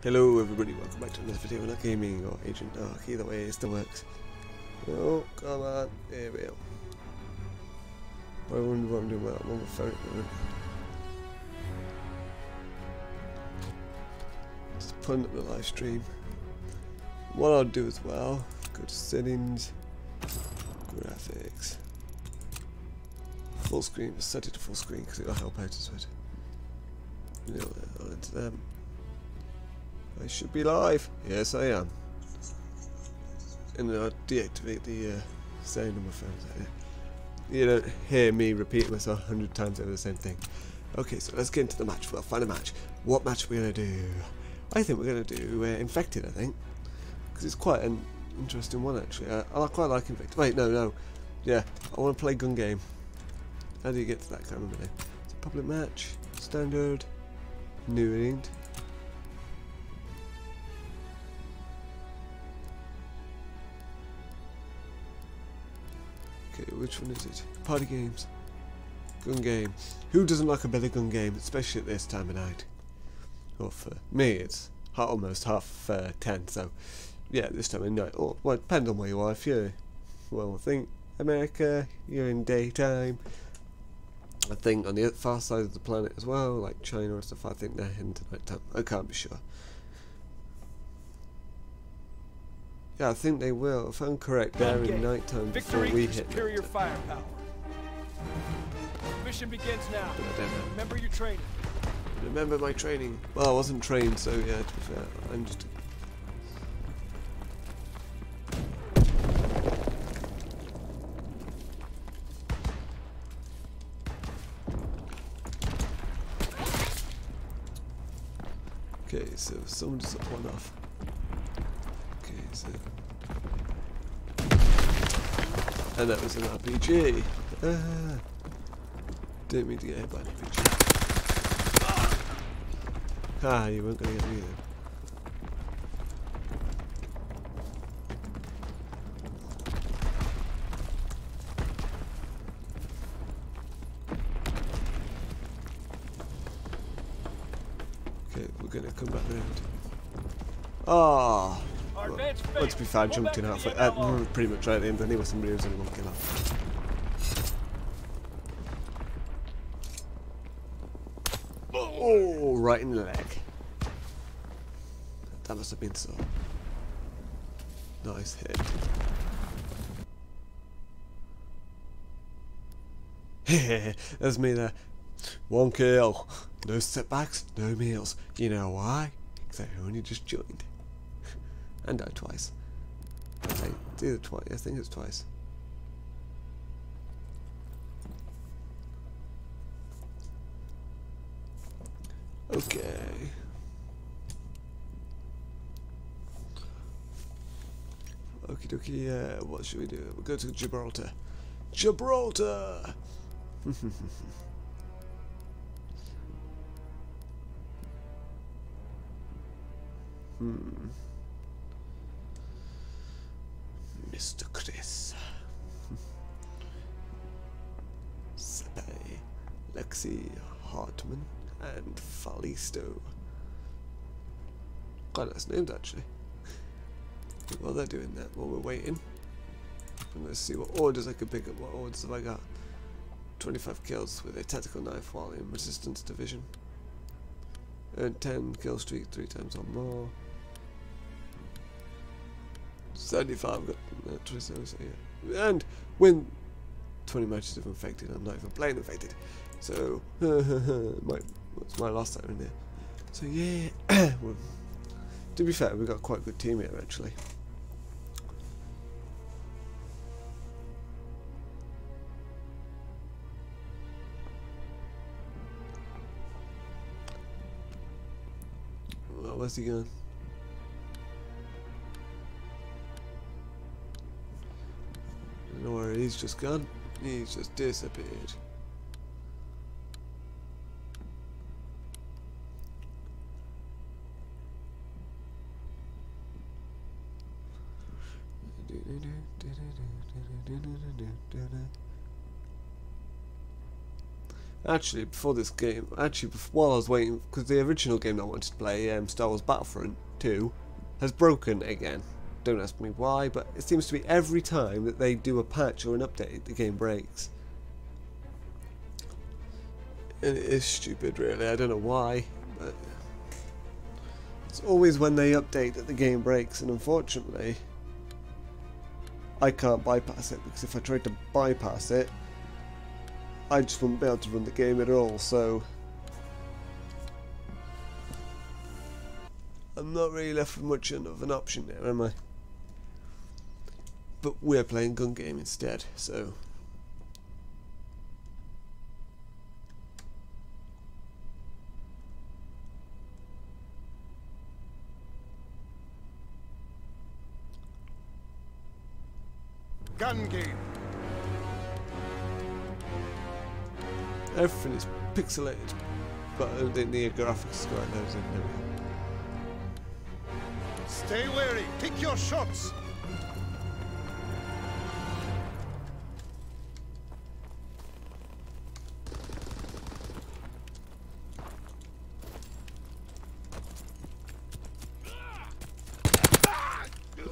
Hello everybody, welcome back to another video on Nock Gaming or Agent Nock, either way it still works. Oh, come on, there we go. I wonder what I'm doing well, I'm on my phone at the moment. Just putting up the live stream. What I'll do as well, go to settings, graphics, full screen, set it to full screen because it'll help out as well. You know, I'll enter them. I should be live. Yes, I am. And then I'll deactivate the sound on my phone. You don't hear me repeating myself 100 times over the same thing. Okay, so let's get into the match. We'll find a match. What match are we going to do? I think we're going to do Infected, I think. Because it's quite an interesting one, actually. I quite like Infected. Wait, no. Yeah, I want to play gun game. How do you get to that? I can't remember now. It's a public match. Standard. New England. Okay, which one is it? Party games. Gun game. Who doesn't like a better gun game, especially at this time of night? Well, for me, it's almost half 10, so yeah, this time of night. Or, well, it depends on where you are. If you're, well, I think America, you're in daytime. I think on the far side of the planet as well, like China and stuff, I think they're into nighttime. I can't be sure. Yeah, I think they will. If I'm correct, they're in nighttime before we hit superior firepower. Mission begins now. But I don't know. Remember your training. Remember my training. Well, I wasn't trained, so yeah, to be fair, I'm just... Okay, so someone just up one off. Okay, so... And that was an RPG. Didn't mean to get hit by an RPG. Ah, you weren't going to get me then. Okay, we're going to come back round. Oh! Well, to be fair, I jumped in halfway. Pretty much right at the end. I knew somebody was only one kill off. Oh, right in the leg. That must have been so. Nice hit. There's me there. One kill. No setbacks, no meals. You know why? Because I only just joined. And died twice. Okay, it's either twice. I think it's twice. Okay. Okie dokie, what should we do? We'll go to Gibraltar. Gibraltar! Mr. Chris. Sepe, Lexi, Hartman, and Falisto. Quite nice names, actually. While they're doing that, while we're waiting, and let's see what orders I can pick up. What orders have I got? 25 kills with a tactical knife while in resistance division. Earn 10 kill streak 3 times or more. 75 got 27, so yeah. And win 20 matches of Infected. I'm not even playing Infected. So, what's my last time in there? So yeah, well, to be fair, we've got quite a good team here actually. Well, where's he going? I don't know where he's just gone. He's just disappeared. Actually, before this game, while I was waiting, because the original game I wanted to play, Star Wars Battlefront 2, has broken again. Don't ask me why, but it seems to be every time that they do a patch or an update, the game breaks. And it is stupid, really. I don't know why, but it's always when they update that the game breaks, and unfortunately, I can't bypass it, because if I tried to bypass it, I just wouldn't be able to run the game at all, so I'm not really left with much of an option there, am I? But we're playing gun game instead, so gun game. everything is pixelated, but the graphics are quite low, so there we go. Stay wary. Pick your shots.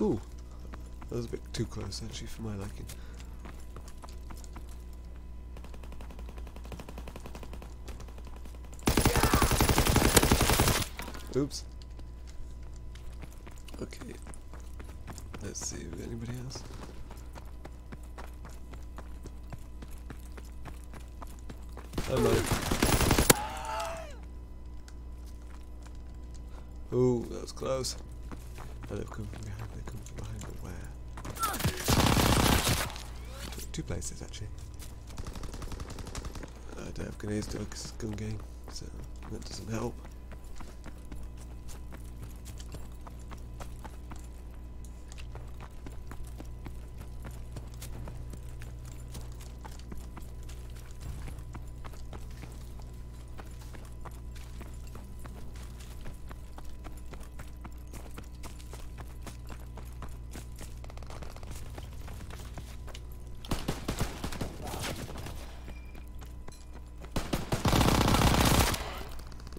Ooh, that was a bit too close actually for my liking. Oops. Okay. Let's see, have we got anybody else? Hello. Ooh, that was close. And they've come from behind, they come from behind, but where? Two places actually. I don't have grenades to because it's gun game, so that doesn't help.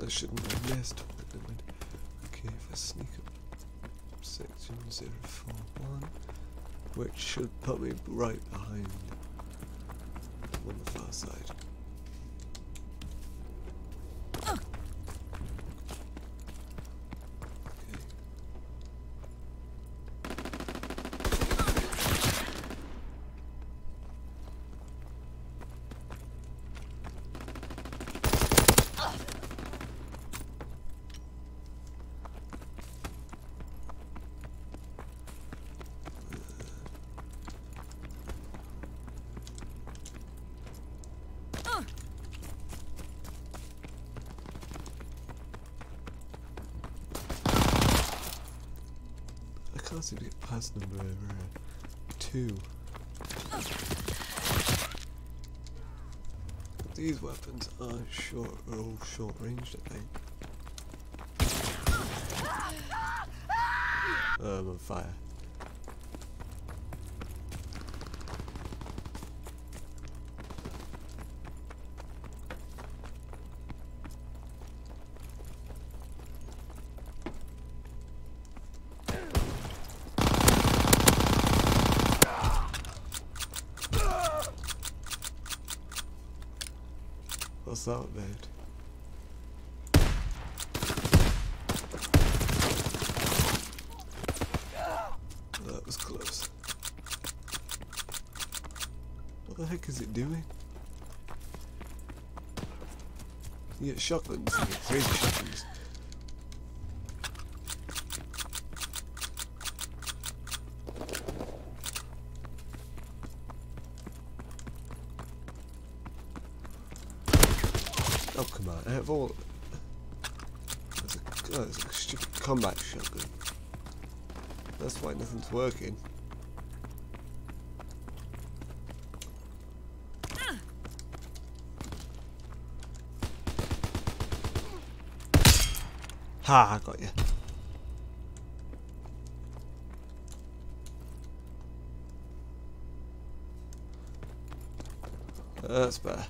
I shouldn't have missed. Okay, if I sneak up section 041, which should put me right behind on the far side. I can't seem to get past number 2. These weapons are all short ranged, I think. I'm on fire. What's that about? That was close. What the heck is it doing? You get shotguns, you get crazy shotguns. Oh come on, I have all... There's a stupid combat shotgun. That's why nothing's working. Ha, I got you. That's better.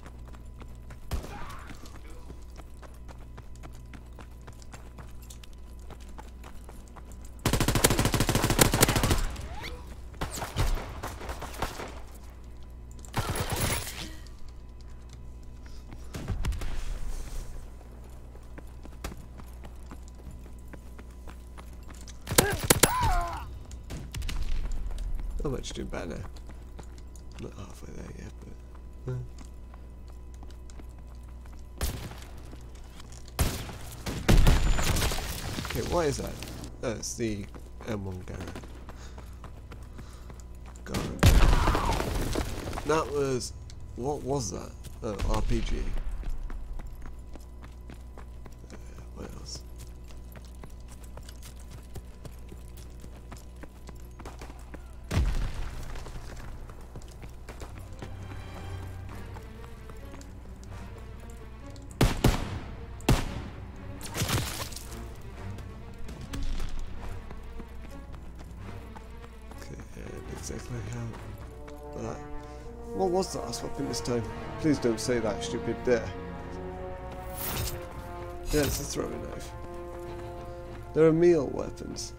I'm actually doing better now. Not halfway there yet, but... Okay, what is that? Oh, it's the M1 Garrett. God. That was... What was that? Oh, RPG. What else? Exactly how that. What was the last weapon this time? Please don't say that stupid there. Yeah, it's a throwing knife. There are meal weapons.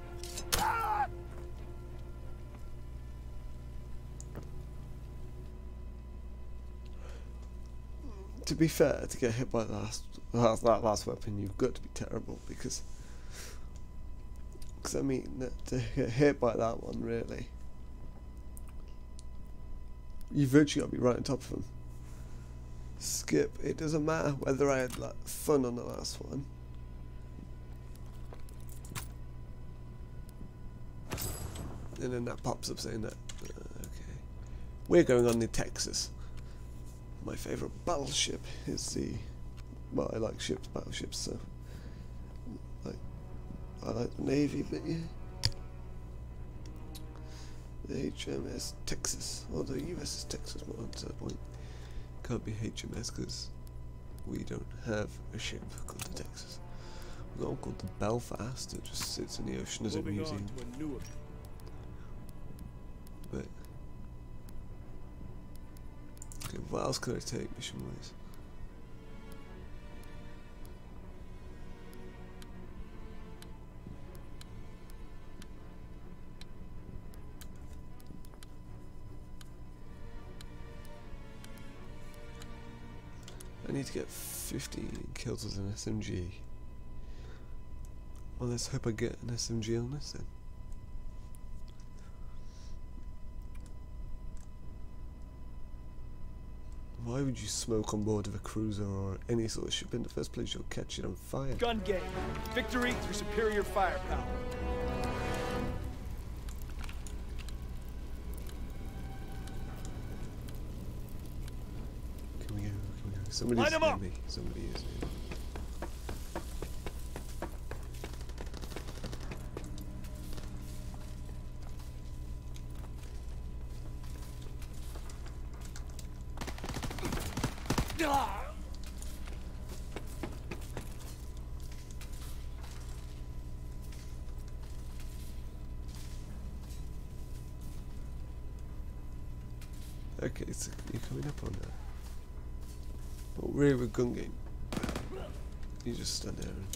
To be fair, to get hit by that last weapon, you've got to be terrible because I mean, to get hit by that one, really. You virtually got to be right on top of them. Skip. It doesn't matter whether I had like fun on the last one. And then that pops up saying that. Okay. We're going on to Texas. My favourite battleship is the... Well, I like battleships, so... I like the Navy, but yeah. The HMS Texas, or the USS Texas, more to the point. Can't be HMS because we don't have a ship called the Texas. We've got one called the Belfast. It just sits in the ocean as a museum. But okay, what else could I take mission-wise? I need to get 15 kills with an SMG. Well, let's hope I get an SMG on this then. Why would you smoke on board of a cruiser or any sort of ship in the first place? You'll catch it on fire. Gun game. Victory through superior firepower. Somebody's near me. Somebody is near me. Okay, so you're coming up on that. But really with gun game, you just stand there and...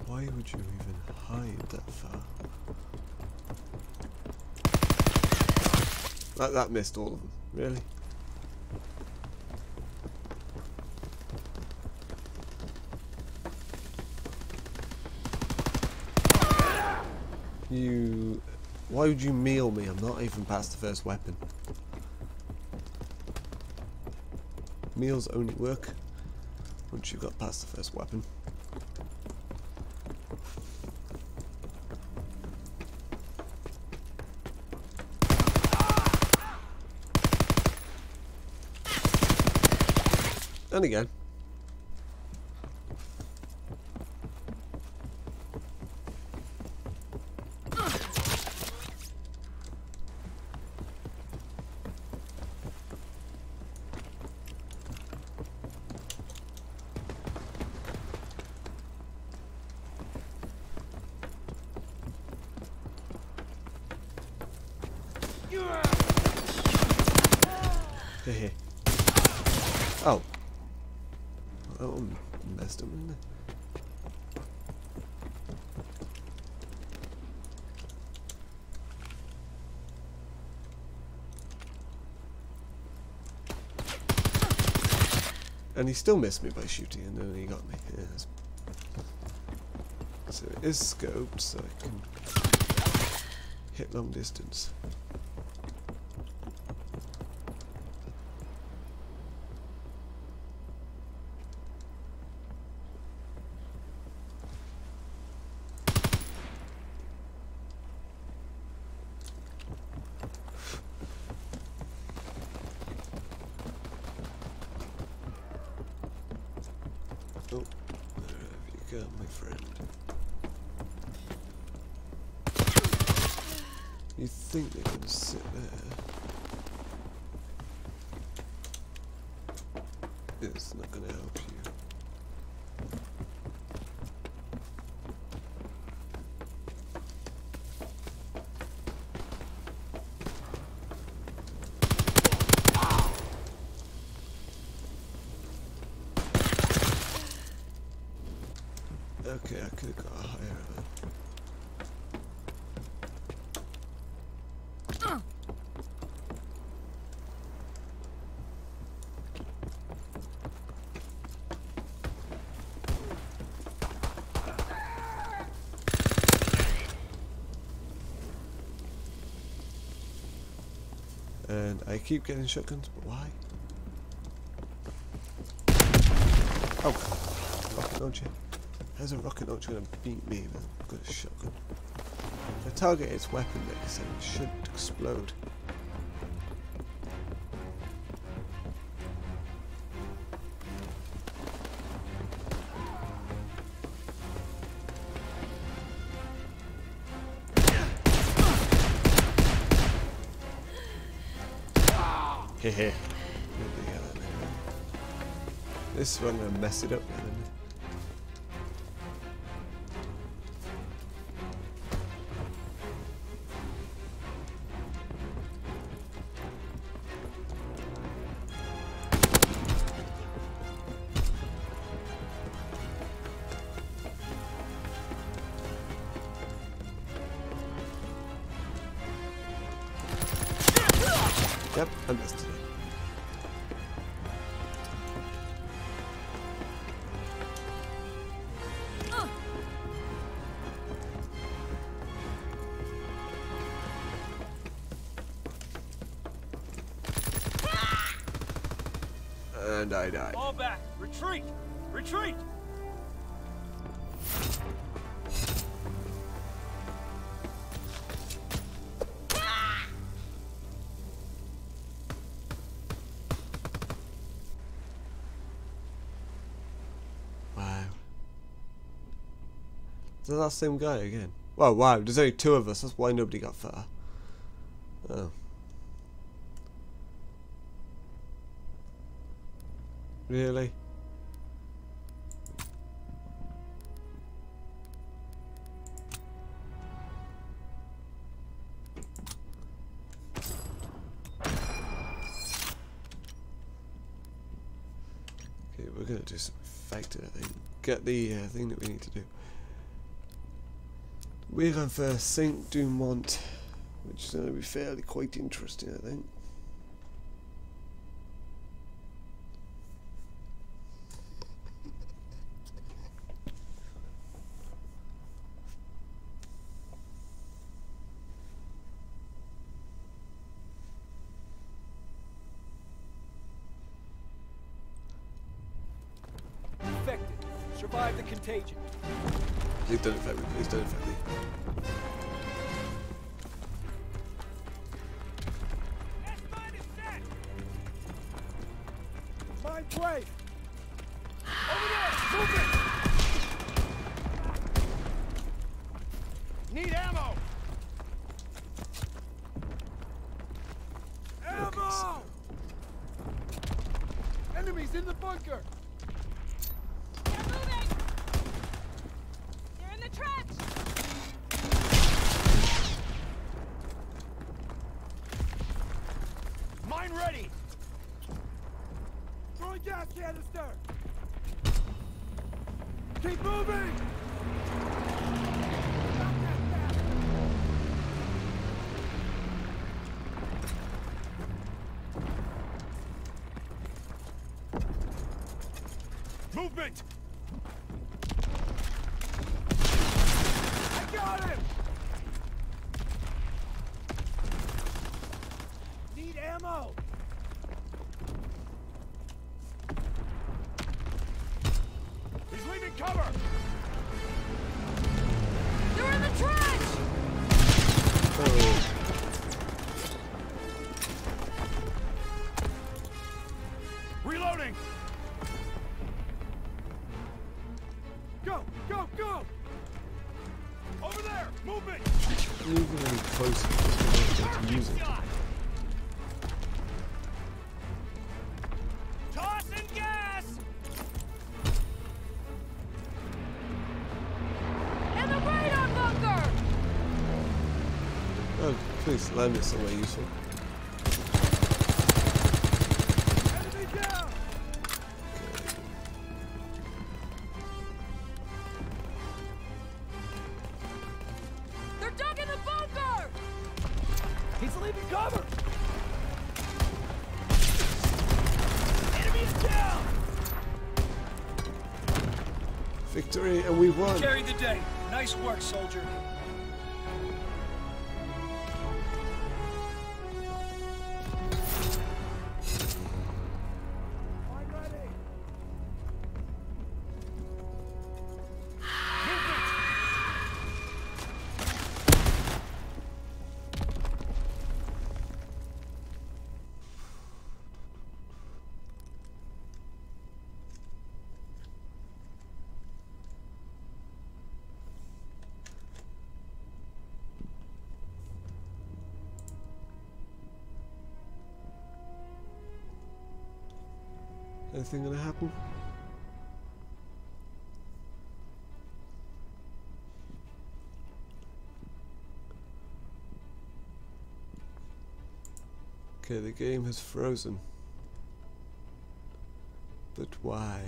Why would you even hide that far? That missed all of them, really? Why would you meal me? I'm not even past the first weapon. Meals only work once you've got past the first weapon. And again. Hehe. Oh. Oh, messed up, isn't it? And he still missed me by shooting, and then he got me. Yes. So it is scoped, so I can hit long distance. Oh, where have you gone, my friend? You think they're going to sit there? It's not going to help you. Okay, I could have got a higher amount. And I keep getting shotguns, but why? Oh, rocket launcher. How's a rocket launcher going to beat me? I've got a shotgun. If I target its weapon mix, then it should explode. Hehe. This one gonna mess it up then, isn't it? Yep, I missed it. And I died. Fall back! Retreat! Retreat! Wow. Is that same guy again? Wow, wow, there's only two of us, that's why nobody got far. Oh. Really? Okay, we're gonna do some effective, I think. Get the thing that we need to do. We're going for Saint Dumont, which is going to be fairly quite interesting, I think. Infected. Survive the contagion. Please don't infect me, please don't infect me. Mind brave! Over there! Move it! Need ammo! Ammo! Enemies in the bunker! They're moving! They're in the trench! canister! Keep moving! Knock that back! Movement! I got him! Need ammo! He's leaving cover! They're in the trench! Oh, Reloading! Go! Go! Go! Over there! Movement! moving any closer because we don't get to use it. Tossing gas! In the radar bunker! Oh, please land it somewhere useful. Enemy down! They're dug in the bunker! He's leaving cover! Enemy is down! Victory, and we won. Carried the day. Nice work, soldier. I'm ready! Anything gonna happen? Okay, the game has frozen. But why?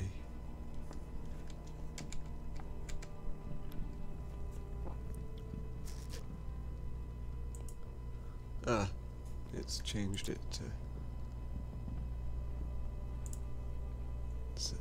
Ah, it's changed it to... So...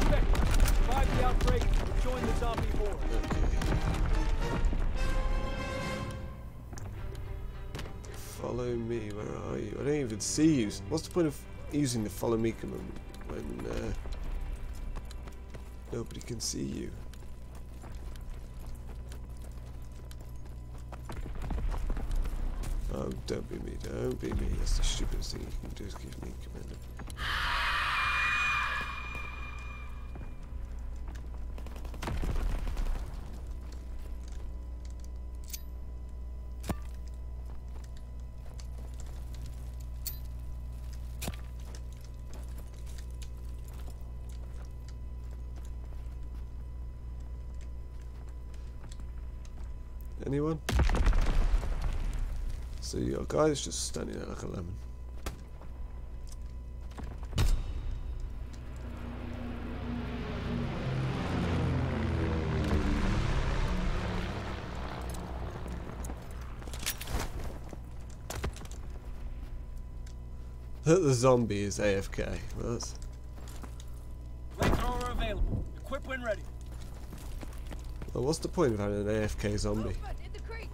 Okay, survive the outbreak and join the zombie horde. Follow me, where are you? I don't even see you. What's the point of using the follow me command when nobody can see you? Oh, don't be me, don't be me. That's the stupidest thing you can do is give me command. Anyone? So your guy's just standing there like a lemon. The zombie is AFK. Well, that's... Flamethrower available. Equip when ready. Well, what's the point of having an AFK zombie? Movement in the creek!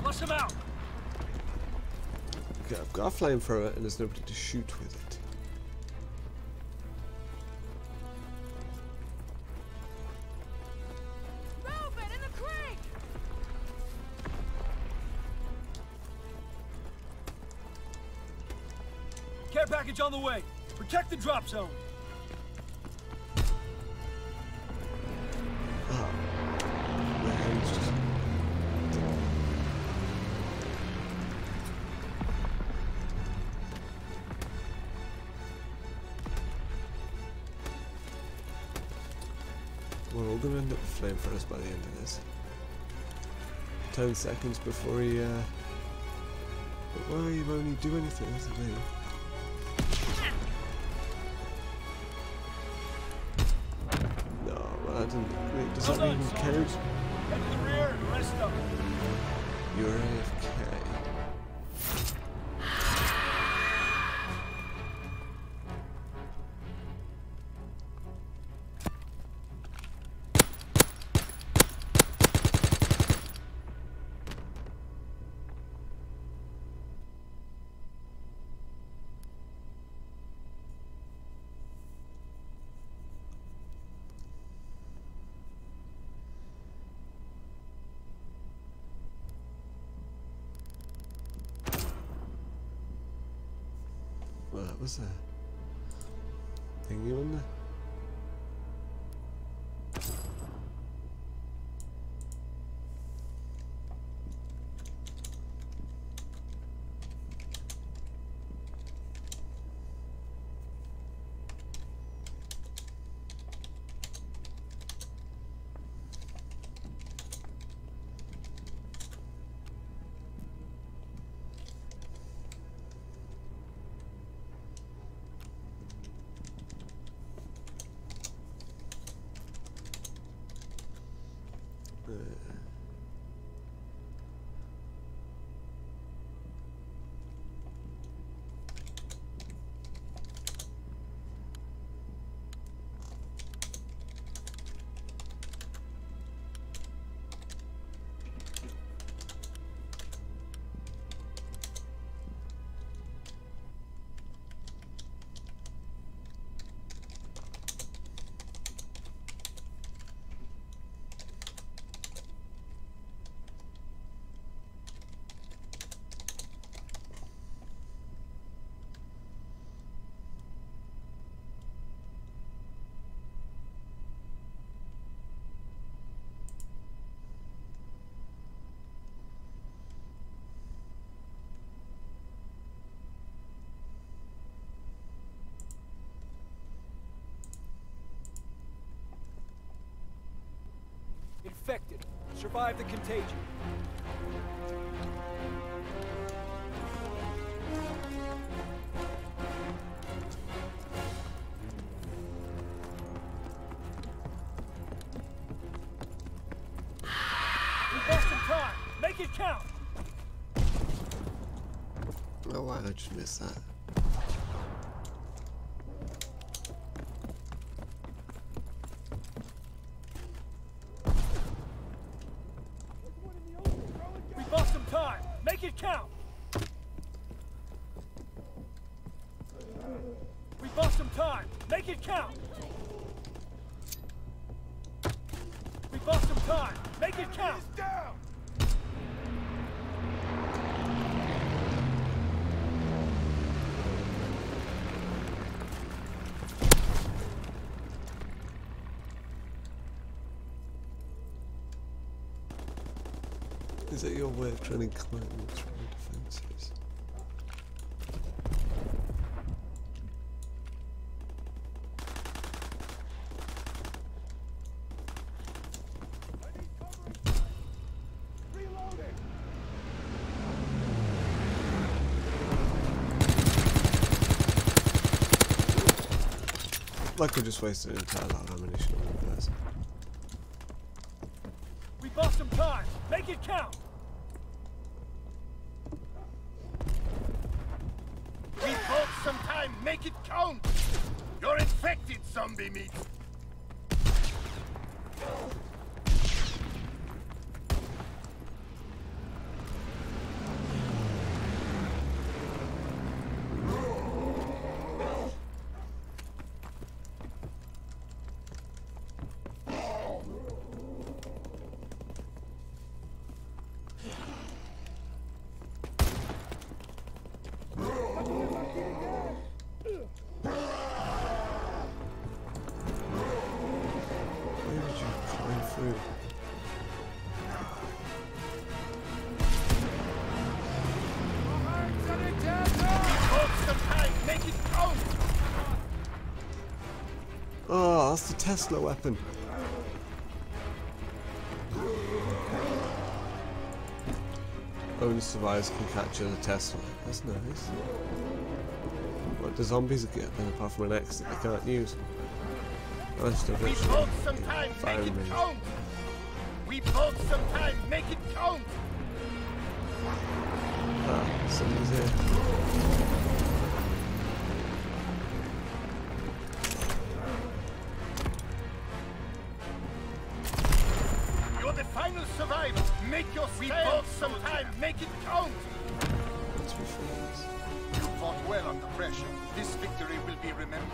Bust him out. Okay, I've got a flamethrower and there's nobody to shoot with it. Move it in the creek! Care package on the way. Protect the drop zone. Oh. My hand's just... We're all going to end up with flamethrowers by the end of this. 10 seconds before he, But why you won't he do anything, doesn't he? No, well, I didn't... Wait, does that Hold on, even count? soldiers. Head to the rear and rest up. You're AFK. Well, that was a thingy on there. Infected. Survive the contagion. We lost some time. Make it count. Oh, why did I just miss that? We lost some time. Make it count. We lost some time. Make it count. We lost some time. Make it count. Down! Is that your way of trying to climb through defences? Reloading! Like we just wasted an entire lot of ammunition on one person. We lost some time. Make it count. We bought some time, make it count! You're infected, zombie meat! That's the Tesla weapon. Only survivors can capture the Tesla. That's nice. What do zombies get then, apart from an axe that they can't use? Rest of We it. bought some time, make it count! We bought some time, make it count! Ah, somebody's here. You're the final survivor! Make your stand! We bought some time, make it count! Let's refresh. You fought well under pressure. This victory will be remembered.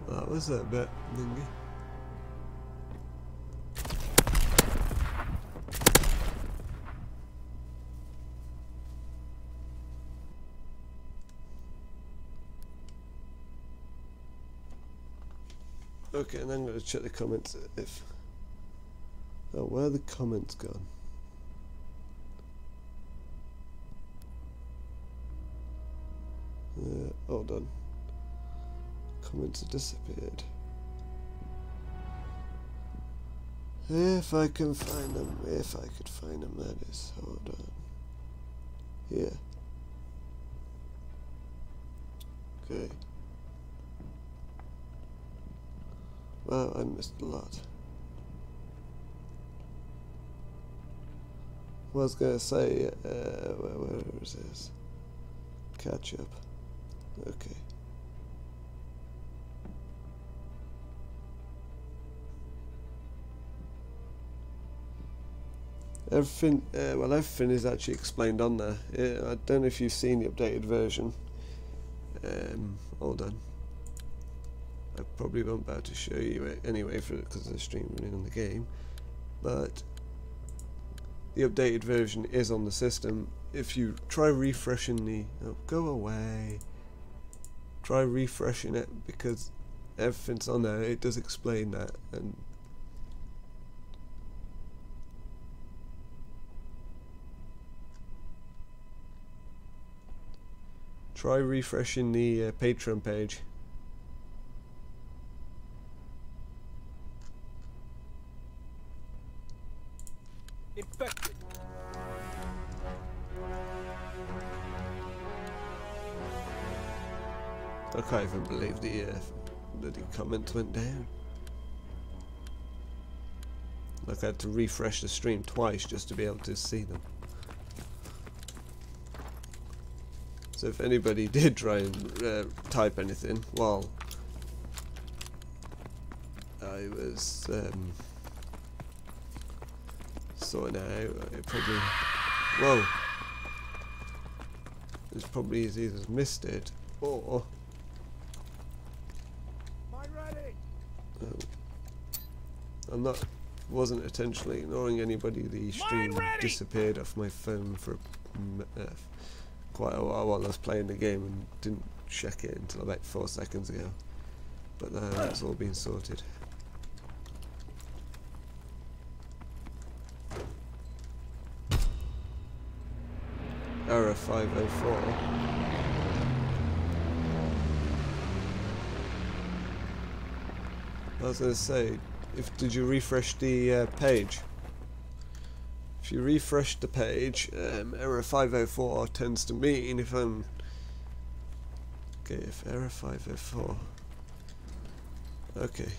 That was a bit dingy. Okay, and then I'm going to check the comments if... Oh, where are the comments gone? Hold on. Comments have disappeared. If I can find them, if I could find them, that is. Hold on. Here. Okay. Wow, I missed a lot. What I was going to say, where is this? Catch up. Okay. Everything, well, everything is actually explained on there. I don't know if you've seen the updated version. Hold on. I probably won't be able to show you it anyway because of the stream running on the game. But the updated version is on the system. If you try refreshing the... Oh, go away. Try refreshing it because everything's on there. It does explain that. And try refreshing the Patreon page. Infected. I can't even believe the bloody comments went down. Like I had to refresh the stream twice just to be able to see them. So if anybody did try and type anything while I was sorting it out, it probably... Whoa! It's probably either missed it or... wasn't intentionally ignoring anybody. The stream disappeared off my phone for quite a while I was playing the game and didn't check it until about 4 seconds ago. But now that's all been sorted. Error 504. I was going to say, did you refresh the page? If you refresh the page, error 504 tends to mean if I'm... Okay, if error 504... Okay.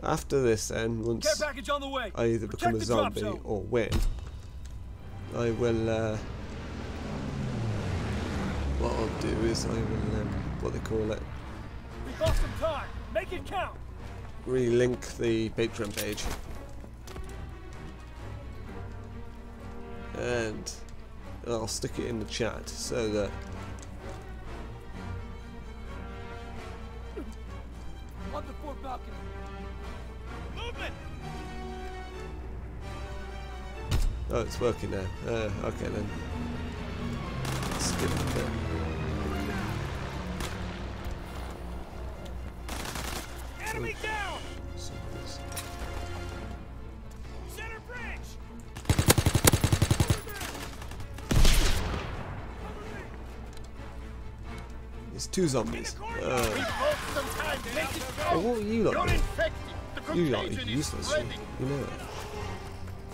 After this then, once Care package on the way. I either become a zombie or win, I will... what I'll do is I will, what they call it... We bought some time. Make it count. relink the Patreon page. And I'll stick it in the chat so that On the fort balcony. Movement. oh, it's working now. Okay then. Skip a bit. Enemy down. Somebody's- Center bridge. There's 2 zombies. We bought some time. Make it Oh, count. what are you lot You're doing? infected. The You lot are contagion is useless. spreading. You know that.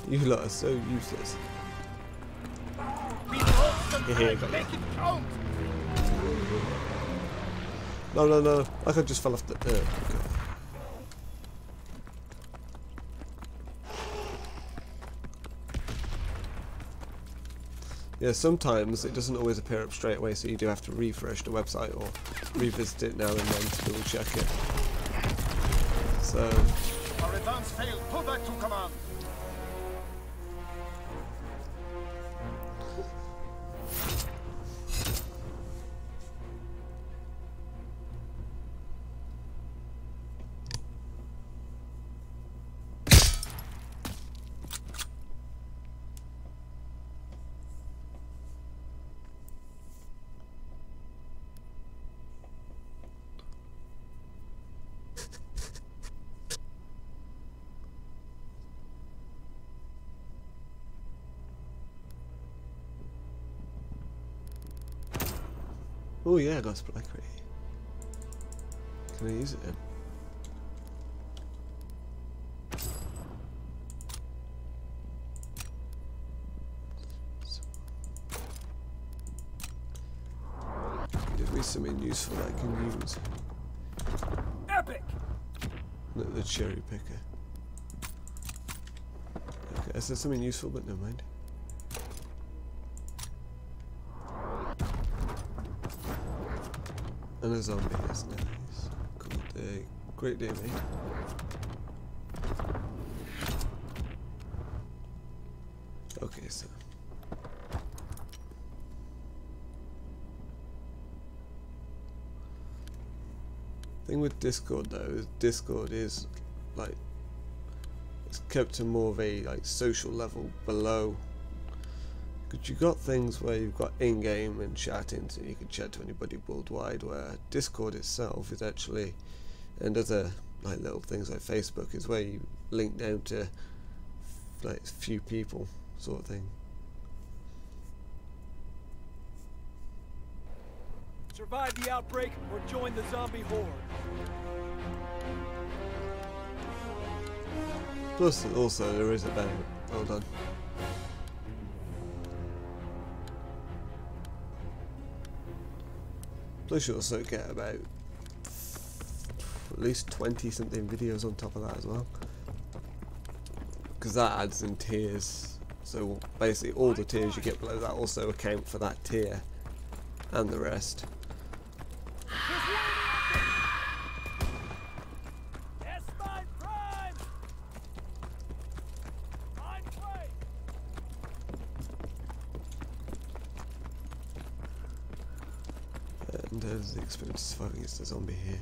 You lot are so useless. We bought some Here, time. got Make it count. No, no, no. Like I just fell off the... okay. Yeah, sometimes it doesn't always appear up straight away, so you do have to refresh the website or revisit it now and then to double check it. So... Our advance failed. Pull back to command. Oh yeah, I got a supply crate. Can I use it then? Give me something useful that I can use. Epic! Not the cherry picker. Okay, I said something useful, but never mind. And a zombie, that's nice. Good day. Great day, mate. Okay, so. Thing with Discord though is Discord is like it's kept to more of a like social level below. Because you've got things where you've got in-game and chatting, so you can chat to anybody worldwide, where Discord itself is actually, and other like little things like Facebook, is where you link down to like few people sort of thing. Survive the outbreak or join the zombie horde. Plus also there is about, hold on. Plus you also get about at least 20 something videos on top of that as well, because that adds in tiers, so basically all the tiers you get below that also account for that tier and the rest. Yes, my prime! I'm prey! And there's the experience surviving against a zombie here.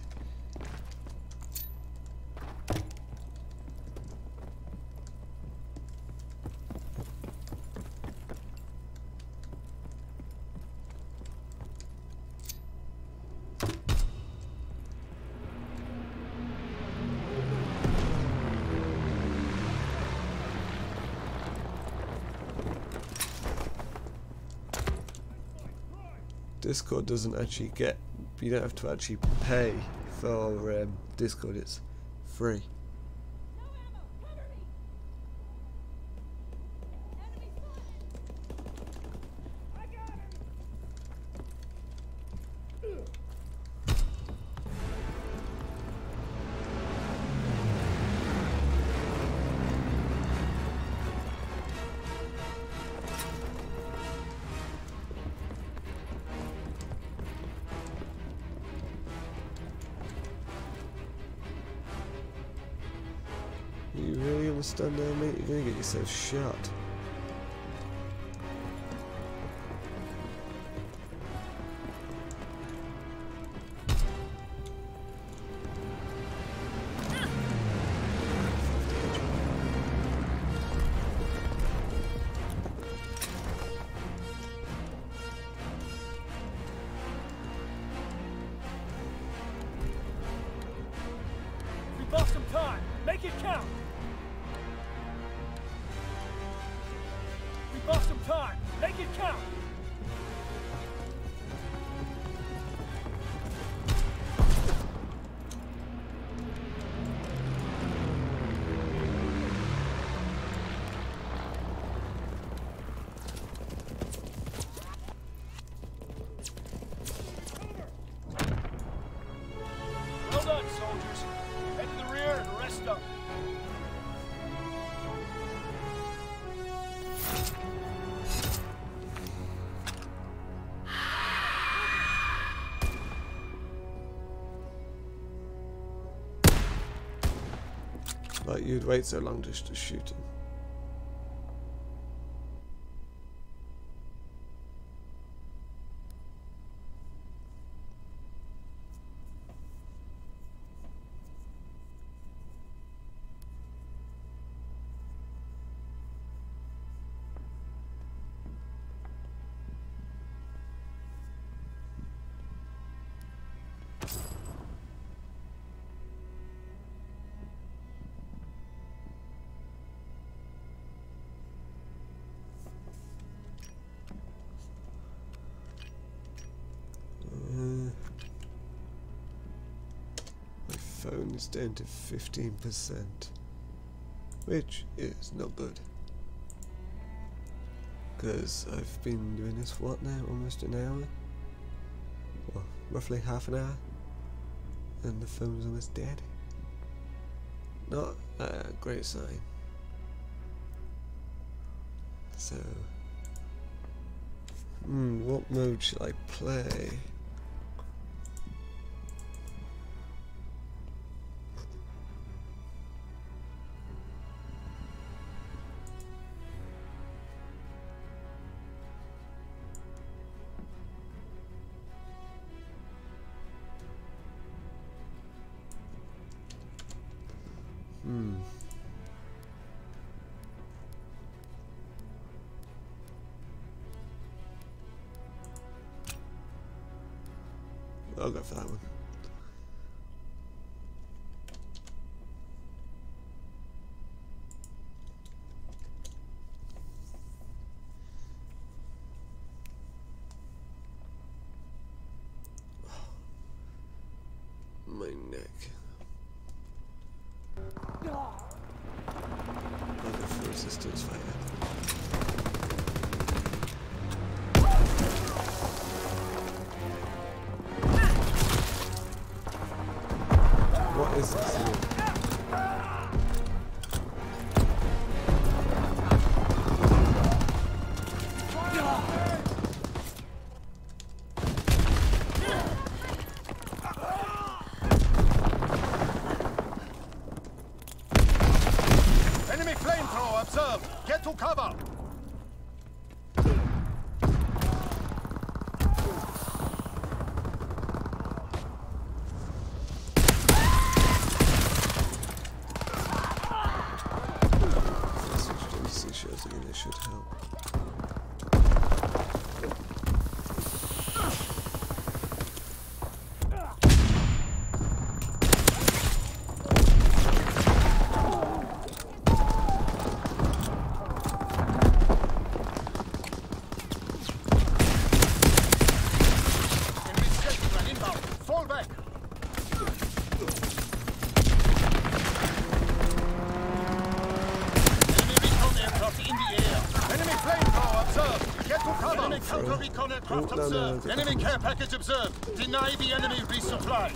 Discord doesn't actually get, you don't have to actually pay for Discord, it's free. You really gonna stand there, mate? You're gonna get yourself shot. We bought some time. Make it count. We bought some time. Make it count. Like you'd wait so long just to shoot him. Phone is down to 15%, which is not good, because I've been doing this, what now, almost an hour, well, roughly half an hour, and the phone's almost dead. Not a great sign. So, what mode should I play? I'll go for that one. My neck. I'll go for resistance fire. What is this thing? Enemy flamethrower observed. Get to cover. Shows again, it should help. Enemy schedule inbound. Fall back. In the air. Enemy flamethrower observed. Get to cover. Enemy counter recon aircraft observed. Enemy care package observed. Deny the enemy resupply.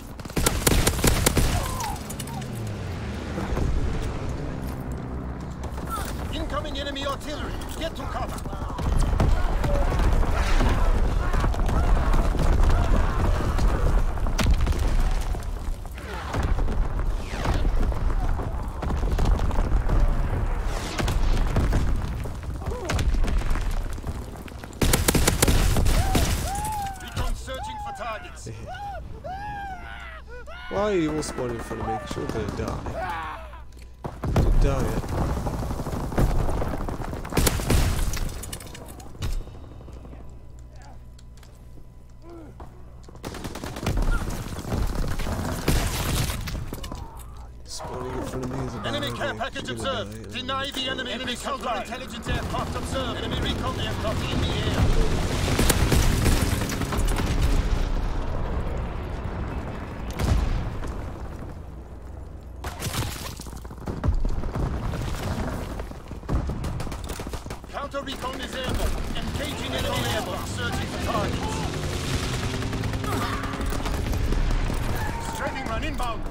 Incoming enemy artillery. Get to cover. Why are you all spawning in front of me? Because you're gonna die. You're gonna die. Spawning in front of me is a bad Enemy care idea, package 'cause you're gonna observed. die. Deny the enemy counter-intelligence aircraft observed. Enemy recon aircraft in the air. Counter-recon is airborne. Engaging enemy airborne. Searching for targets. Strafing run inbound.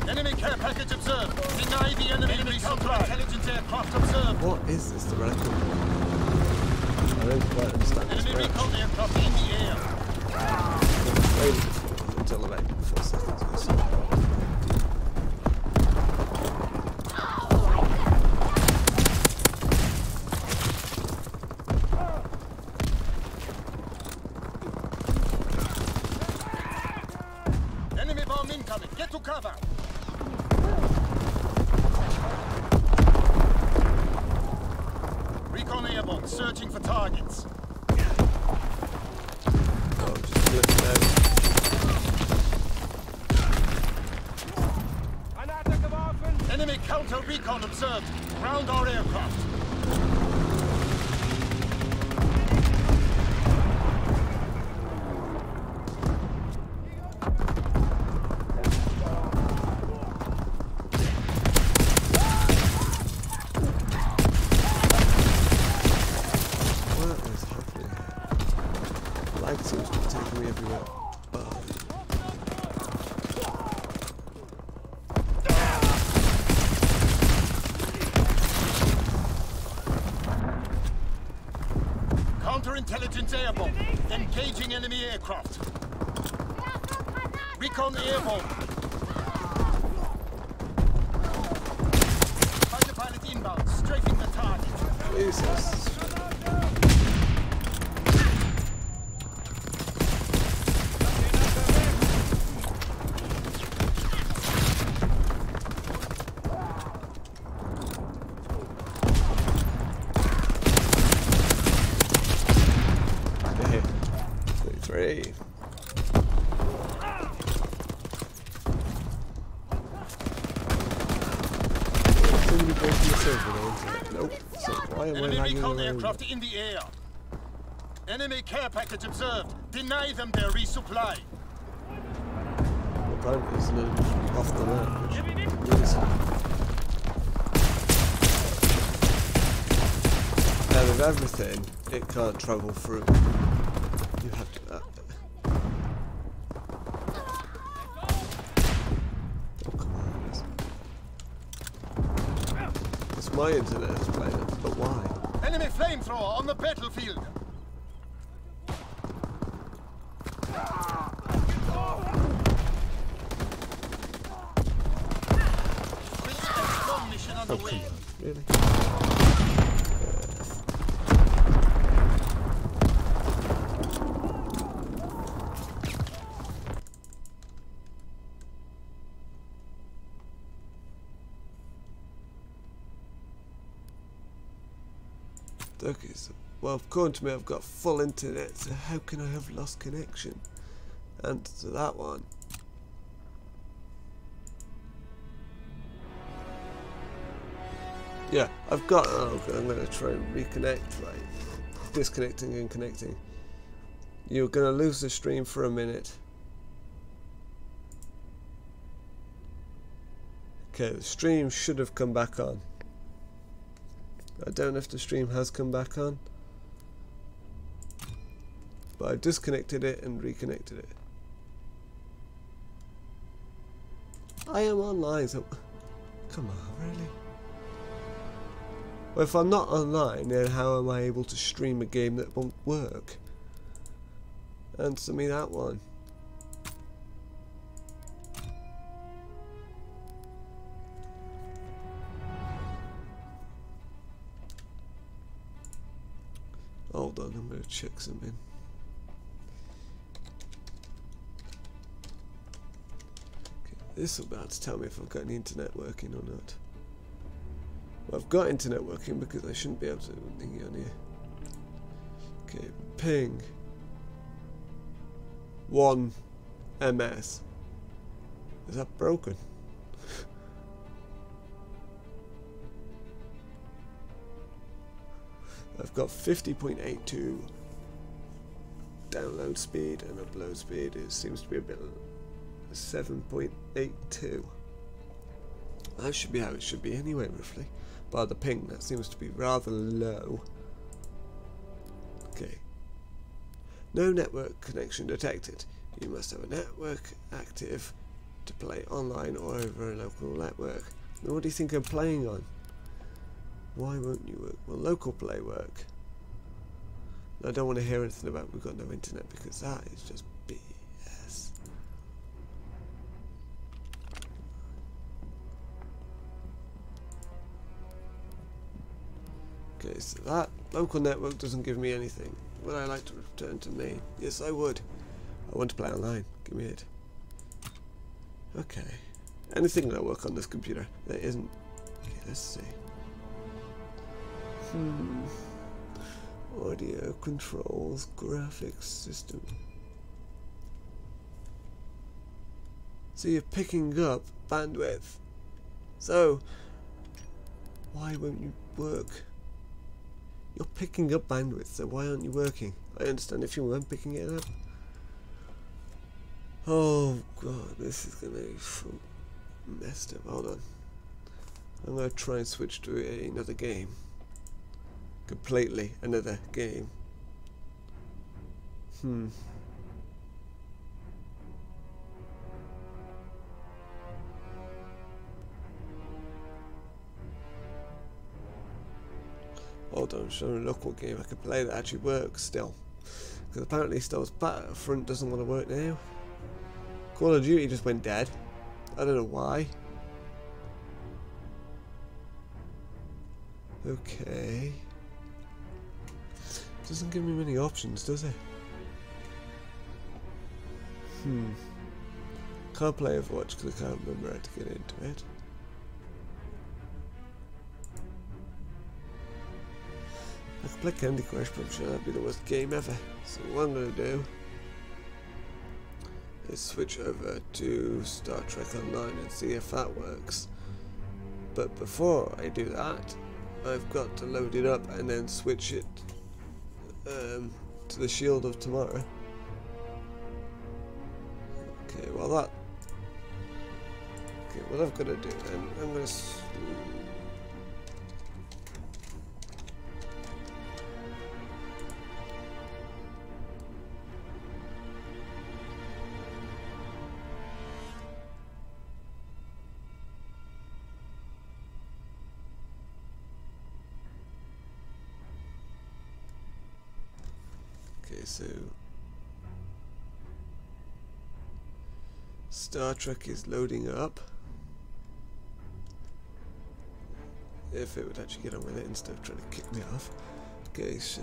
Enemy care package observed. Deny the enemy resupply. Intelligence aircraft observed. What is this, the radical? I don't quite understand this Enemy branch. recon aircraft in the air. I've played it before, until about 4 seconds ago. bomb incoming. Get to cover. Recon airborne, searching for targets. Oh, just looking out. Enemy counter recon observed. Ground our aircraft. What is happening here? Light seems to be taking me everywhere. Counterintelligence airborne. Engaging enemy aircraft. Recon airborne. Fighter pilot inbound, strafing the target. Jesus. Three. Somebody breaking the server though, isn't it? Nope. So why am I Enemy lagging recon around? aircraft in the air. Enemy care package observed. Deny them their resupply. Apparently it's a little off the map, which is out of everything, it can't travel through. You have to. Oh come on! It's my internet is playing it, but why? Enemy flamethrower on the battlefield. Bomb mission on the Oh way. come on! Really? Okay, so, well, according to me, I've got full internet, so how can I have lost connection? And to that one. Yeah, I've got. Oh, okay, I'm going to try and reconnect, right? Disconnecting and connecting. You're going to lose the stream for a minute. Okay, the stream should have come back on. I don't know if the stream has come back on, but I disconnected it and reconnected it. I am online, so come on, really? Well, if I'm not online, then how am I able to stream a game that won't work? Answer me that one. Hold on, I'm going to check something. Okay, this will be able to tell me if I've got any internet working or not. Well, I've got internet working because I shouldn't be able to thingy on here. Okay, ping 1 ms. Is that broken? I've got 50.82 download speed and upload speed. It seems to be a bit 7.82. That should be how it should be anyway, roughly. But the ping, that seems to be rather low. Okay. No network connection detected. You must have a network active to play online or over a local network. Now, what do you think I'm playing on? Why won't you work? Well, local play work. I don't want to hear anything about we've got no internet because that is just BS. Okay, so that local network doesn't give me anything. Would I like to return to main? Yes, I would. I want to play online. Give me it. Okay. Anything that'll work on this computer that isn't. Okay, let's see. Audio controls, graphics system. So you're picking up bandwidth. So why won't you work? You're picking up bandwidth, so why aren't you working? I understand if you weren't picking it up. Oh god, this is gonna be so messed up. Hold on. I'm gonna try and switch to another game. Completely another game. Hold on, I'm trying to look what game I can play that actually works still. Because apparently Star Battlefront doesn't want to work now. Call of Duty just went dead. I don't know why. Okay. Doesn't give me many options, does it? Can't play Overwatch because I can't remember how to get into it. I could play Candy Crush, but I'm sure that'd be the worst game ever. So what I'm going to do is switch over to Star Trek Online and see if that works. But before I do that, I've got to load it up and then switch it to the Shield of Tomorrow. Okay, well that... Okay, what I've got to do then, I'm going to... Okay, so Star Trek is loading up. If it would actually get on with it instead of trying to kick me off. Okay, so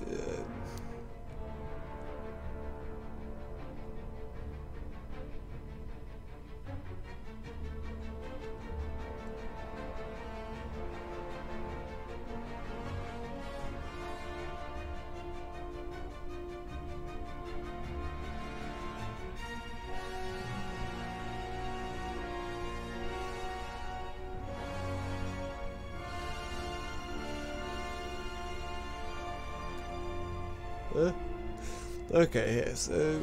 okay, yeah, so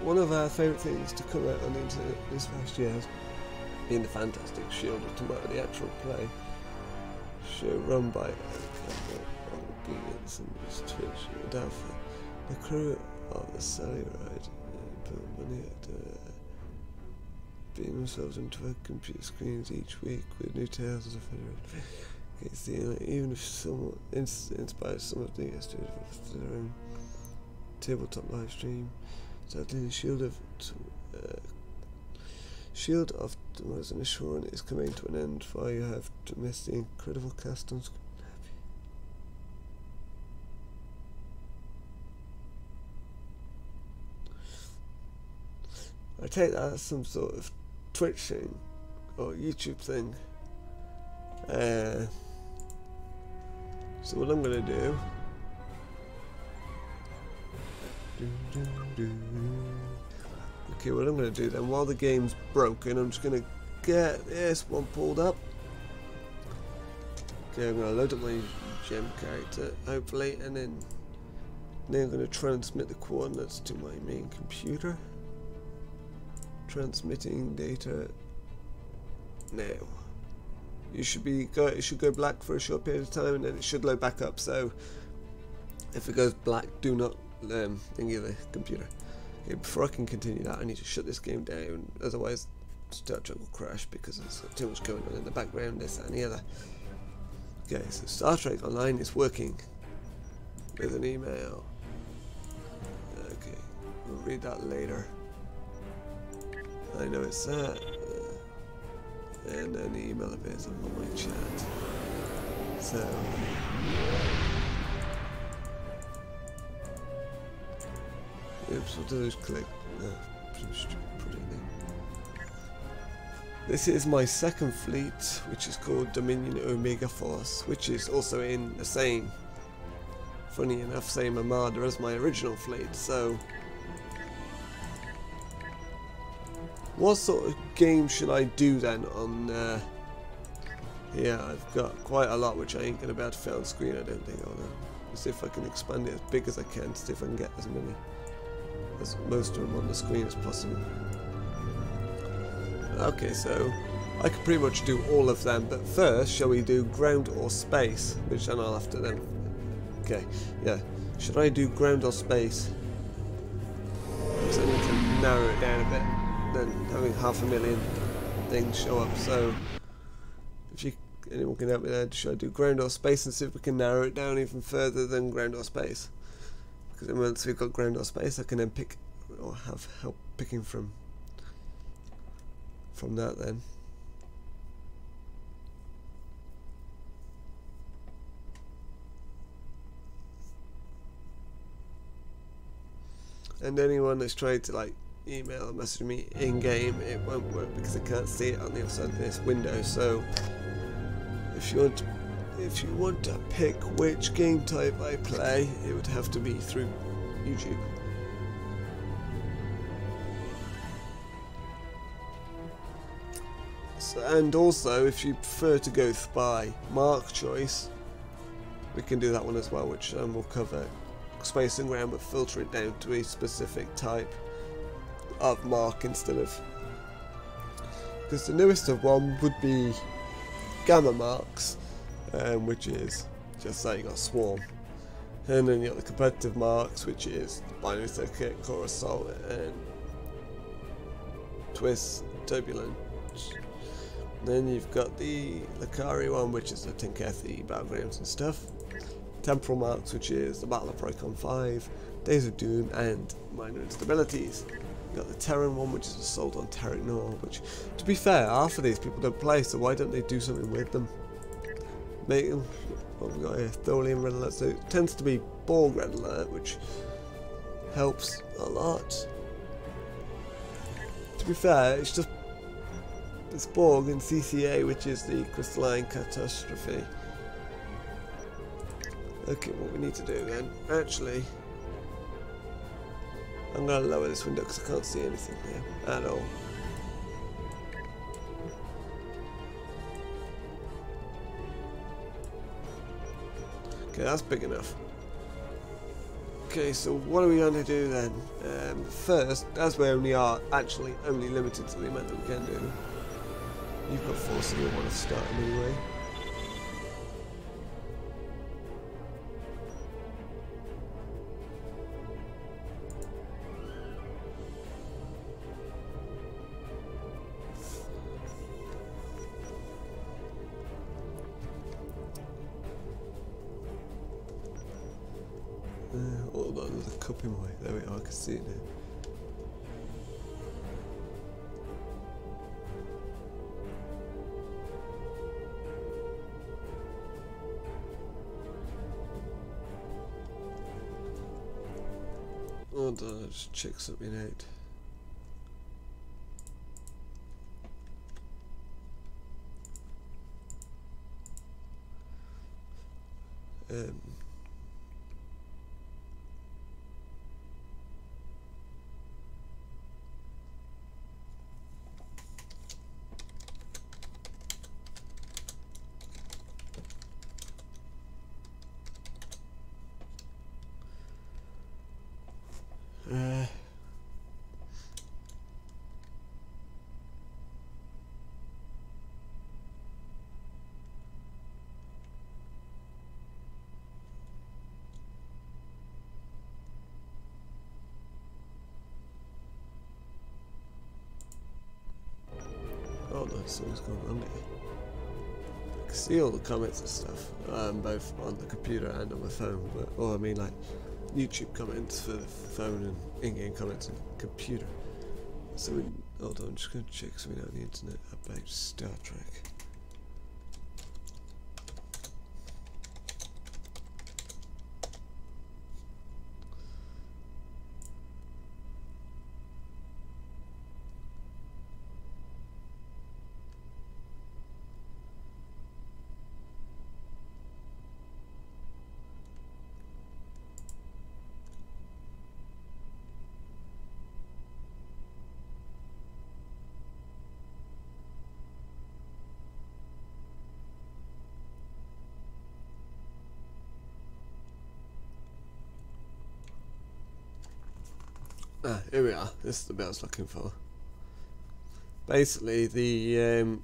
one of our favourite things to come out on the internet this past year has been the fantastic Shield of Tomorrow, the actual play show run by Twitch and Alpha. The crew of the Sally Ride put money at beating themselves into their computer screens each week with new tales of the Federation. Okay, see, like, even if someone inspires some of the students for their own tabletop live stream. Sadly, the Shield of Tomorrow's initial run is coming to an end, while you have to miss the incredible cast on screen. I take that as some sort of Twitch thing or YouTube thing. So what I'm gonna do. Okay, what I'm going to do then, while the game's broken, I'm just going to get this one pulled up. Okay, I'm going to load up my gem character, hopefully, and then I'm going to transmit the coordinates to my main computer. Transmitting data now. It should go black for a short period of time, and then it should load back up. So if it goes black, do not thingy of the computer. Okay, before I can continue that, I need to shut this game down, otherwise Star Trek will crash because there's too much going on in the background, this, that and the other. Okay, so Star Trek Online is working with an email. Okay, we'll read that later. I know it's that. And then the email appears on my chat. So oops, what do those click? Some stupid pudding thing. This is my second fleet, which is called Dominion Omega Force, which is also in the same, funny enough, same armada as my original fleet. So, what sort of game should I do then on here? I've got quite a lot which I ain't going to be able to fit on screen, I don't think. Hold on. Let's see if I can expand it as big as I can, see if I can get as many, as most of them on the screen as possible. Okay, so I could pretty much do all of them, but first, shall we do ground or space? Which then I'll have to then... Okay, yeah. Should I do ground or space? Because I need to narrow it down a bit, than having 500,000 things show up. So, if you, anyone can help me there, should I do ground or space and see if we can narrow it down even further than ground or space? Because then once we've got ground or space, I can then pick, or have help picking from that then. And anyone that's tried to like email or message me in game, it won't work because I can't see it on the other side of this window. So if you want to pick which game type I play, it would have to be through YouTube. So, and also, if you prefer to go by mark choice, we can do that one as well, which we'll cover space and ground, but filter it down to a specific type of mark instead of, because the newest of one would be gamma marks, which is just saying got swarm, and then you got the competitive marks, which is binary circuit, core assault, and twist, turbulence. Then you've got the Lakari one, which is the Tinkethi battlegrounds and stuff. Temporal marks, which is the Battle of Procon 5, Days of Doom, and minor instabilities. You've got the Terran one, which is Assault on Terranor, which, to be fair, half of these people don't play, so why don't they do something with them? Make them, what have we got here? Tholian Red Alert, so it tends to be Borg Red Alert, which helps a lot. To be fair, it's just it's Borg and CCA, which is the crystalline catastrophe. Okay, what we need to do then, actually, I'm going to lower this window because I can't see anything there at all. Okay, that's big enough. Okay, so what are we going to do then? First, as we only are actually only limited to the amount that we can do, you've got 4, so you'll want to start them anyway. Hold on, there's a cup in my way. There we are, I can see it now. Hold on, I'll just check something out. Oh no, something's going on here. I can see all the comments and stuff, both on the computer and on my phone, but, or I mean like YouTube comments for the phone and in-game comments on the computer. So we, hold on, I'm just going to check something out on the internet about Star Trek. Ah, here we are. This is the bit I was looking for. Basically, the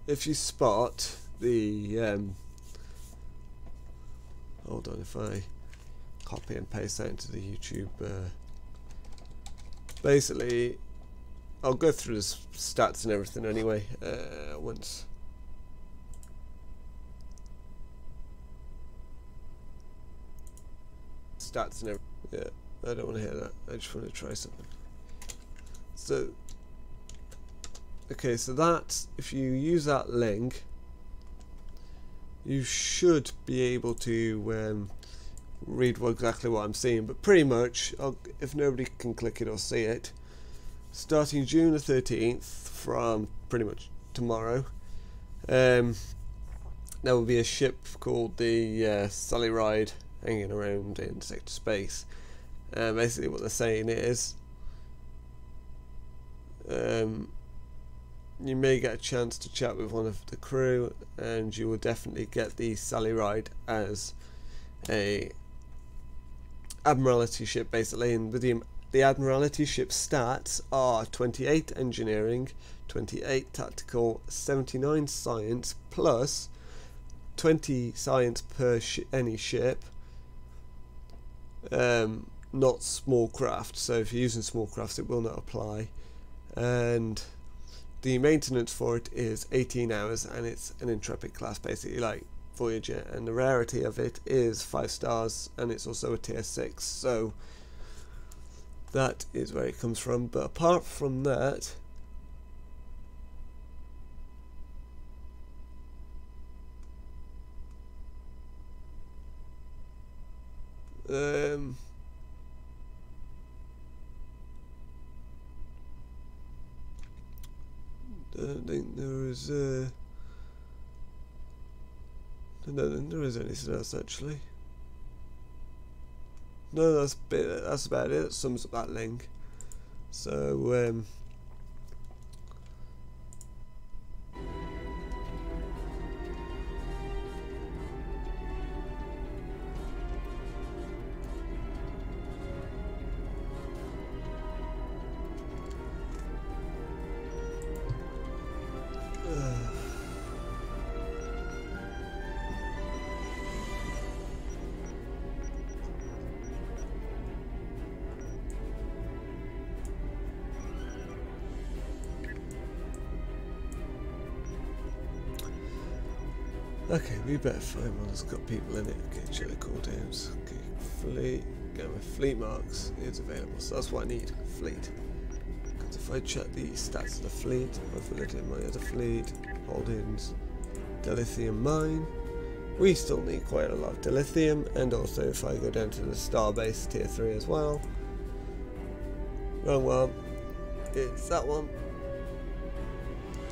if you spot the hold on, if I copy and paste that into the YouTube, basically, I'll go through the stats and everything anyway once. Stats and everything. Yeah, I don't want to hear that. I just want to try something. So, okay, so that, if you use that link, you should be able to read exactly what I'm seeing, but pretty much, if nobody can click it or see it, starting June the 13th, from pretty much tomorrow, there will be a ship called the Sally Ride hanging around in sector space. Basically what they're saying is, you may get a chance to chat with one of the crew, and you will definitely get the Sally Ride as a Admiralty ship, basically. And with the Admiralty ship stats are 28 engineering, 28 tactical, 79 science, plus 20 science per any ship, not small craft. So if you're using small crafts, it will not apply. And the maintenance for it is 18 hours, and it's an Intrepid class, basically like Voyager, and the rarity of it is 5 stars, and it's also a tier 6, so that is where it comes from. But apart from that, I don't think there is I don't think there is anything else actually. No, that's about it. That sums up that link. So okay, we better find one that's got people in it. Okay, check the cooldowns. Okay, fleet. Go with fleet marks is available, so that's what I need. Fleet. Because if I check the stats of the fleet, I've looked at my other fleet, holdings, dilithium mine. We still need quite a lot of dilithium, and also if I go down to the starbase tier 3 as well. Wrong one. It's that one.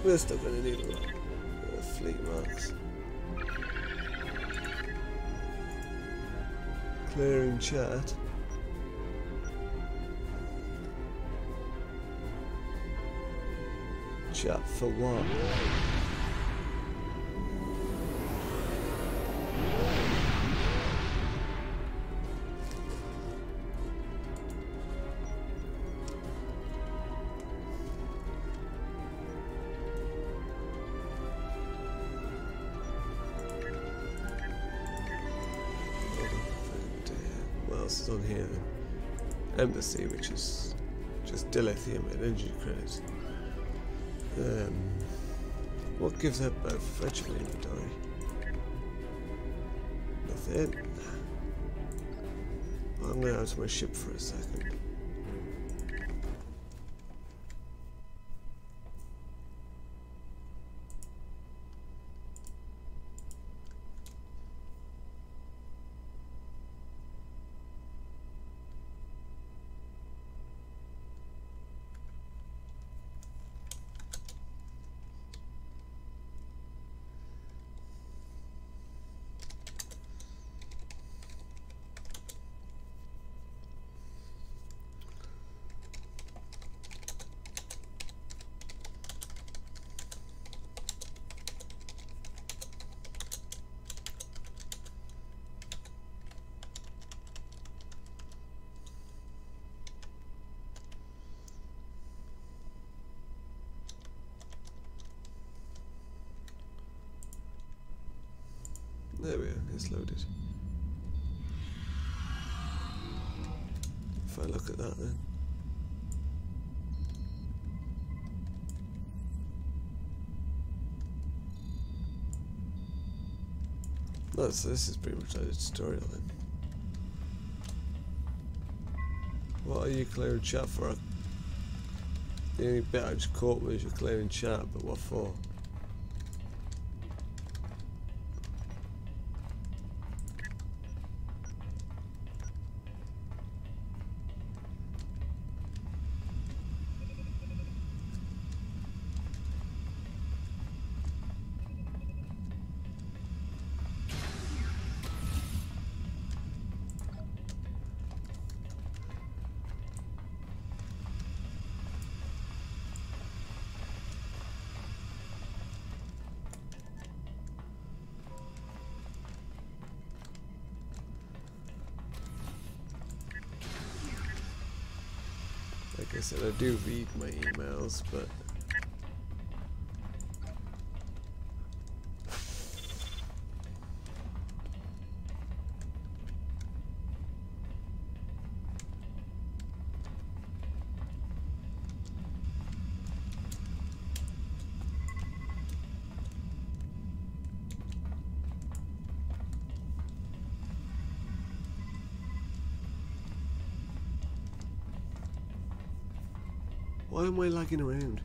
We're still going to need a lot of fleet marks. Clearing chat. Chat for what? Is on here then. Embassy, which is just dilithium and energy credits. What gives that both? Vegetable inventory. Nothing. I'm going out to my ship for a second. There we are, it's loaded. If I look at that then. No, so this is pretty much like a tutorial then. What are you clearing chat for? The only bit I just caught was you're clearing chat, but what for? Like I said, I do read my emails, but why am I lagging around?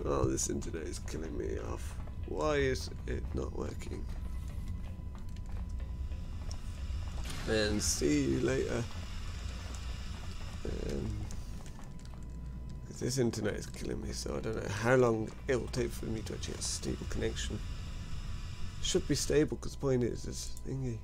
Oh, this internet is killing me off. Why is it not working? And see you later. Because this internet is killing me, so I don't know how long it will take for me to actually have a stable connection. Should be stable, because the point is this thingy.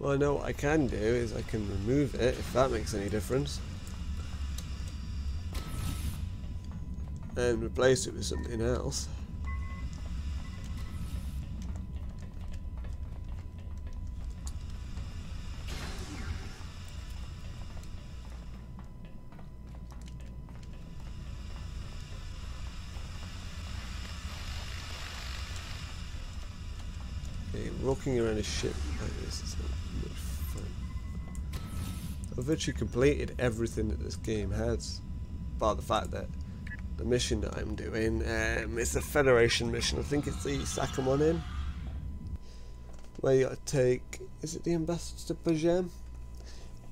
Well, I know what I can do is I can remove it, if that makes any difference, and replace it with something else. Okay, walking around a ship like this is not much fun. I've virtually completed everything that this game has, bar the fact that the mission that I'm doing, it's a Federation mission. I think it's the second one in, where you gotta take, is it the Ambassador to Bajem?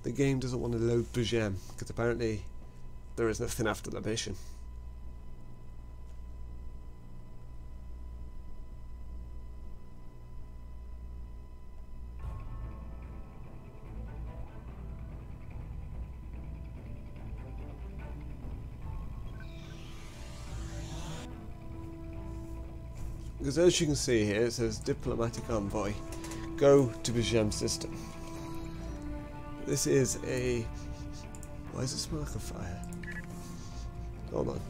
The game doesn't want to load Bajem, because apparently there is nothing after the mission. Because as you can see here, it says Diplomatic Envoy, go to Bajem system. This is a... Why does it smell like a fire? Hold on.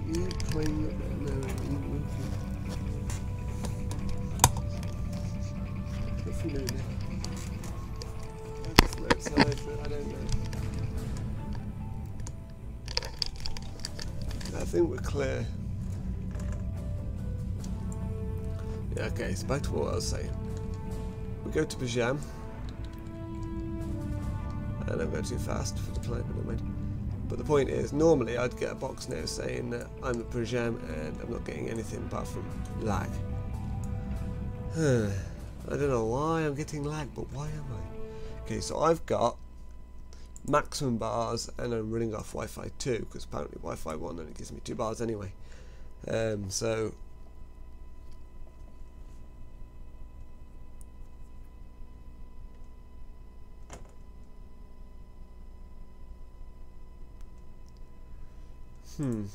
You claim that no, Definitely. That's outside, I don't know. I think we're clear. Yeah, okay, so back to what I was saying. We go to Bajem. And I'm going too fast for the plane, but the point is, normally I'd get a box now saying that I'm at Bajem and I'm not getting anything apart from lag. I don't know why I'm getting lag, but why am I? Okay, so I've got maximum bars and I'm running off Wi-Fi 2 because apparently Wi-Fi 1 only gives me 2 bars anyway. So I'm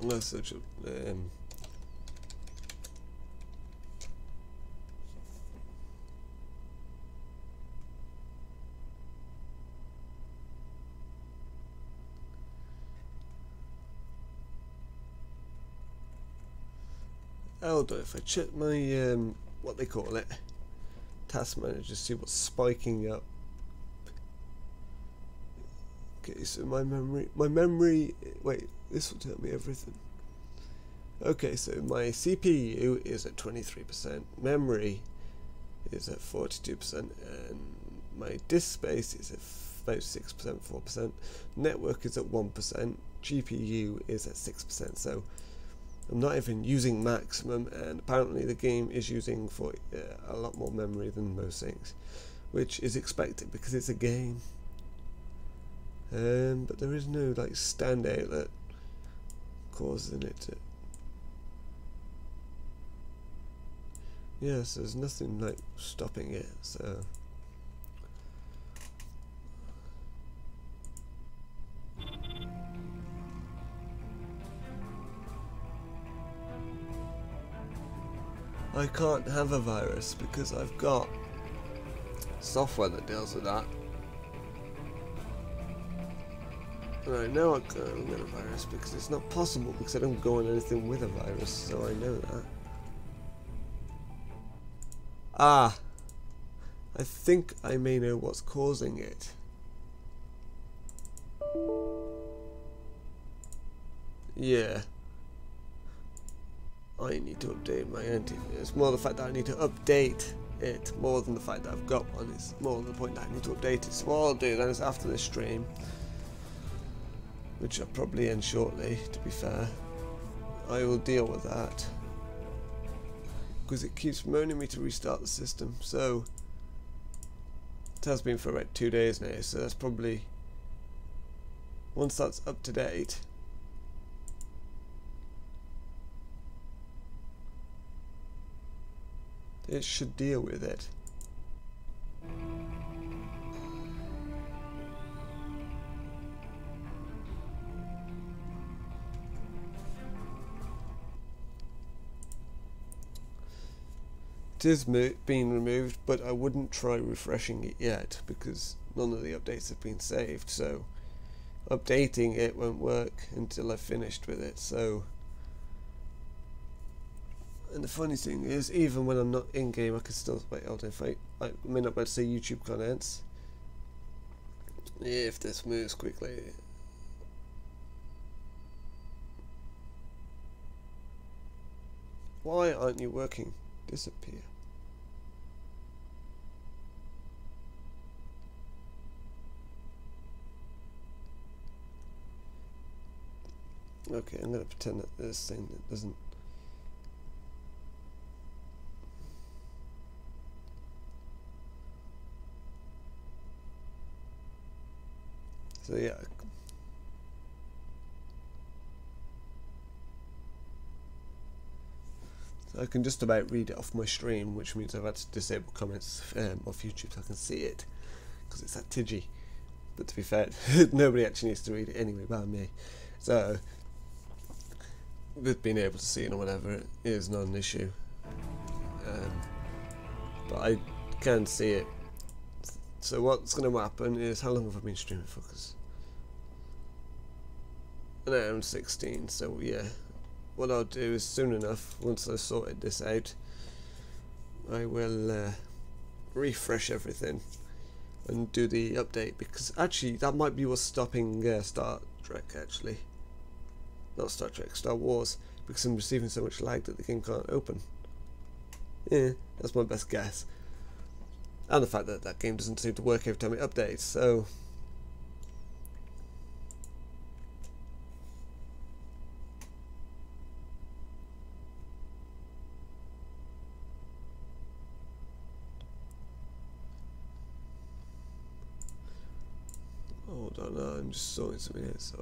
gonna search up hold on, if I check my what they call it, task manager, see what's spiking up. Okay, so my memory, wait, this will tell me everything. Okay, so my CPU is at 23%, memory is at 42%, and my disk space is at about 6%, 4%, network is at 1%, GPU is at 6%, so I'm not even using maximum, and apparently the game is using for a lot more memory than most things, which is expected because it's a game. But there is no like standout that causing it to. Yes, there's nothing like stopping it, so. I can't have a virus because I've got software that deals with that. And I know I can't get a virus because it's not possible because I don't go on anything with a virus, so I know that. Ah, I think I may know what's causing it. Yeah. I need to update my antivirus. It's more the fact that I need to update it more than the fact that I've got one. It's more the point that I need to update it. So what I'll do then is after this stream, which I'll probably end shortly, to be fair, I will deal with that. Because it keeps moaning me to restart the system. So it has been for about 2 days now, so that's probably, once that's up to date, it should deal with it. It is being removed, but I wouldn't try refreshing it yet because none of the updates have been saved, so updating it won't work until I've finished with it. So, and the funny thing is, even when I'm not in game, I can still wait. Hold on, if I may not be able to say YouTube comments. If this moves quickly. Why aren't you working? Disappear. Okay, I'm gonna pretend that this thing that doesn't. So yeah. So I can just about read it off my stream, which means I've had to disable comments off YouTube so I can see it, because it's that tidgy. But to be fair, nobody actually needs to read it anyway, but me. So, with being able to see it or whatever, it is not an issue. But I can see it. So what's going to happen is, how long have I been streaming for? Cause an hour and 16, so yeah. What I'll do is soon enough, once I've sorted this out, I will refresh everything and do the update, because actually that might be what's stopping Star Trek, actually. Not Star Trek, Star Wars, because I'm receiving so much lag that the game can't open. Yeah, that's my best guess. And the fact that that game doesn't seem to work every time it updates, so... Hold on, I'm just sorting something out, so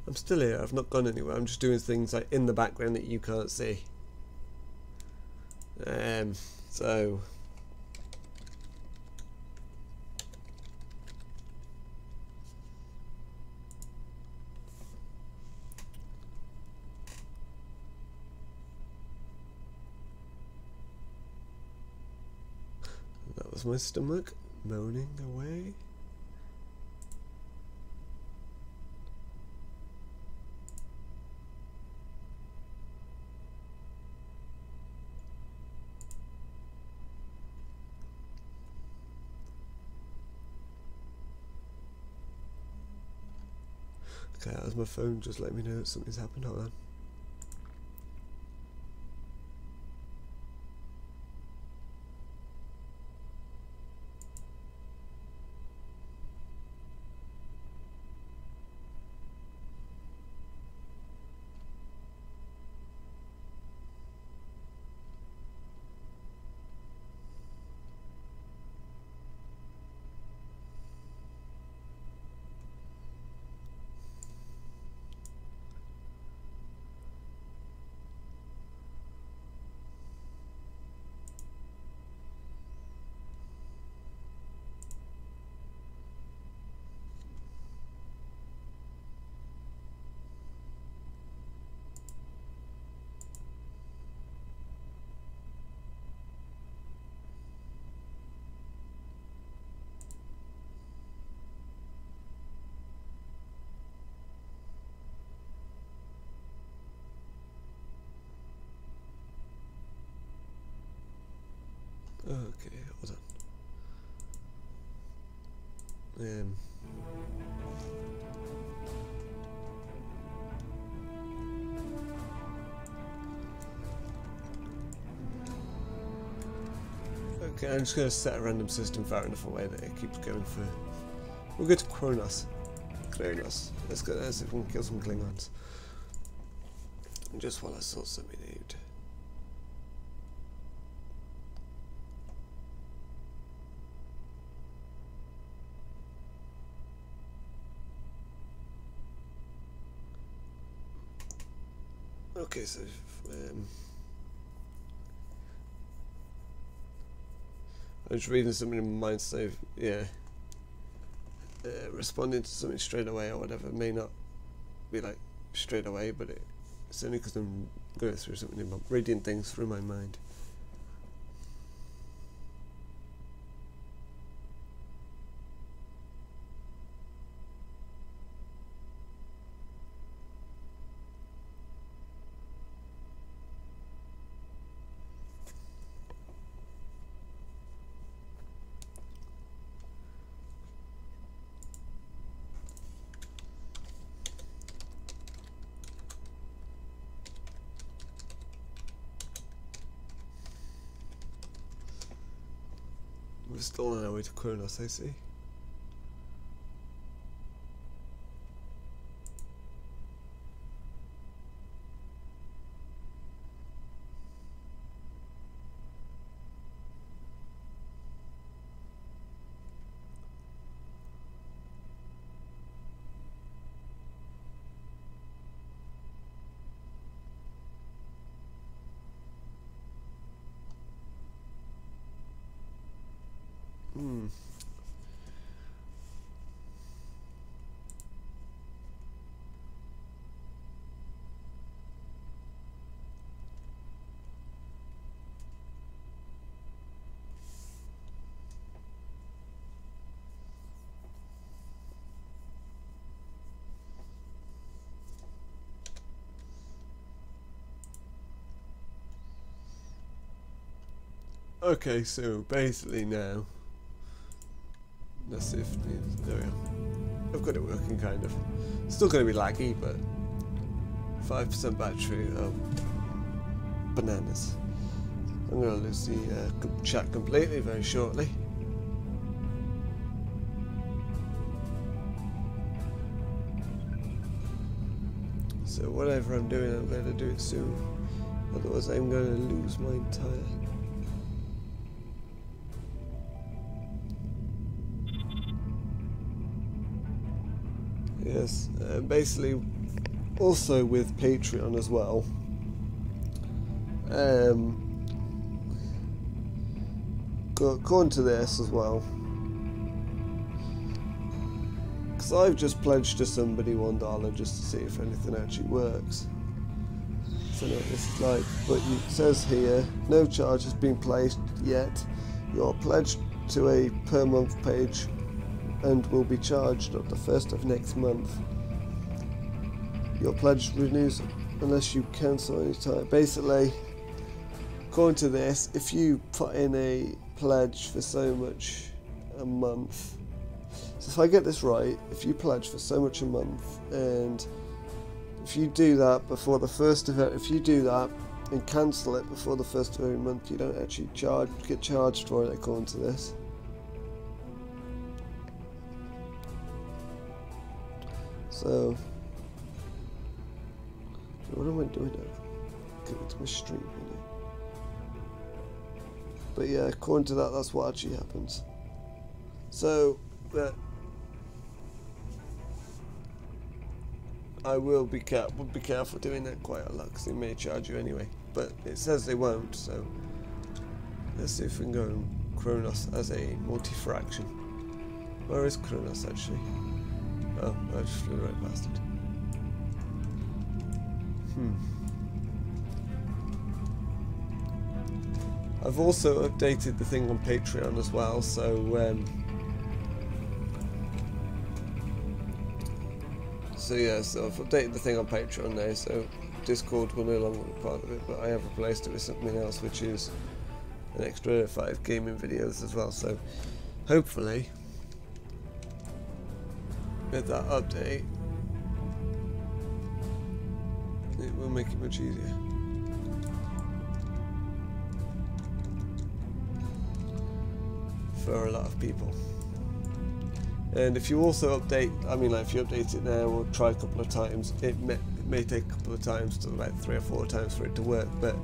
I'm still here, I've not gone anywhere, I'm just doing things like in the background that you can't see. So that was my stomach moaning away. Okay, that was my phone just letting me know that something's happened. Hold on. Okay, hold on. Okay, I'm just going to set a random system far enough away that it keeps going for... We'll go to Kronos. Let's go there so we can kill some Klingons. Just while I sort something out. Okay, so I was reading something in my mind, so yeah, responding to something straight away or whatever may not be like straight away, but it's only because I'm going through something, reading things through my mind. We're still on our way to Kronos, I see. Okay, so basically now, let's see if there we are. I've got it working kind of. Still going to be laggy, but 5% battery. Oh, bananas. I'm going to lose the chat completely very shortly. So whatever I'm doing, I'm going to do it soon. Otherwise, I'm going to lose my entire. Yes, basically, also with Patreon as well. according to this as well, because I've just pledged to somebody $1 just to see if anything actually works. So know what this is like, but it says here, no charge has been placed yet. You're pledged to a per month page and will be charged on the 1st of next month. Your pledge renews unless you cancel any time. Basically, according to this, if you put in a pledge for so much a month, so if I get this right, if you pledge for so much a month, and if you do that before the first of it, if you do that and cancel it before the 1st of every month, you don't actually get charged for it according to this. So, what am I doing now? Go to my stream here. But yeah, according to that, that's what actually happens. So, I will be careful doing that quite a lot, because they may charge you anyway. But it says they won't, so let's see if we can go in Kronos as a multi-fraction. Where is Kronos actually? Oh, I just flew right past it. I've also updated the thing on Patreon as well, so yeah, so I've updated the thing on Patreon now, so Discord will no longer be part of it, but I have replaced it with something else, which is an extra 5 gaming videos as well, so hopefully with that update it will make it much easier. For a lot of people. And if you also update, I mean, like if you update it now or try a couple of times, it may take a couple of times, to like 3 or 4 times for it to work, but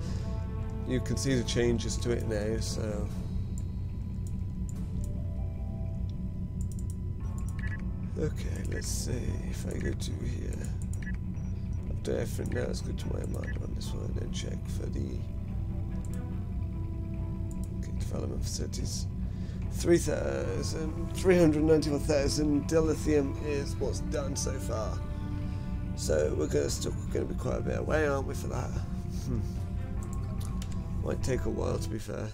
you can see the changes to it now, so okay, let's see if I go to here. After everything now, let's go to my amount on this one and check for the development facilities. 391,000 dilithium is what's done so far. So we're still going to be quite a bit away, aren't we, for that? Might take a while, to be fair.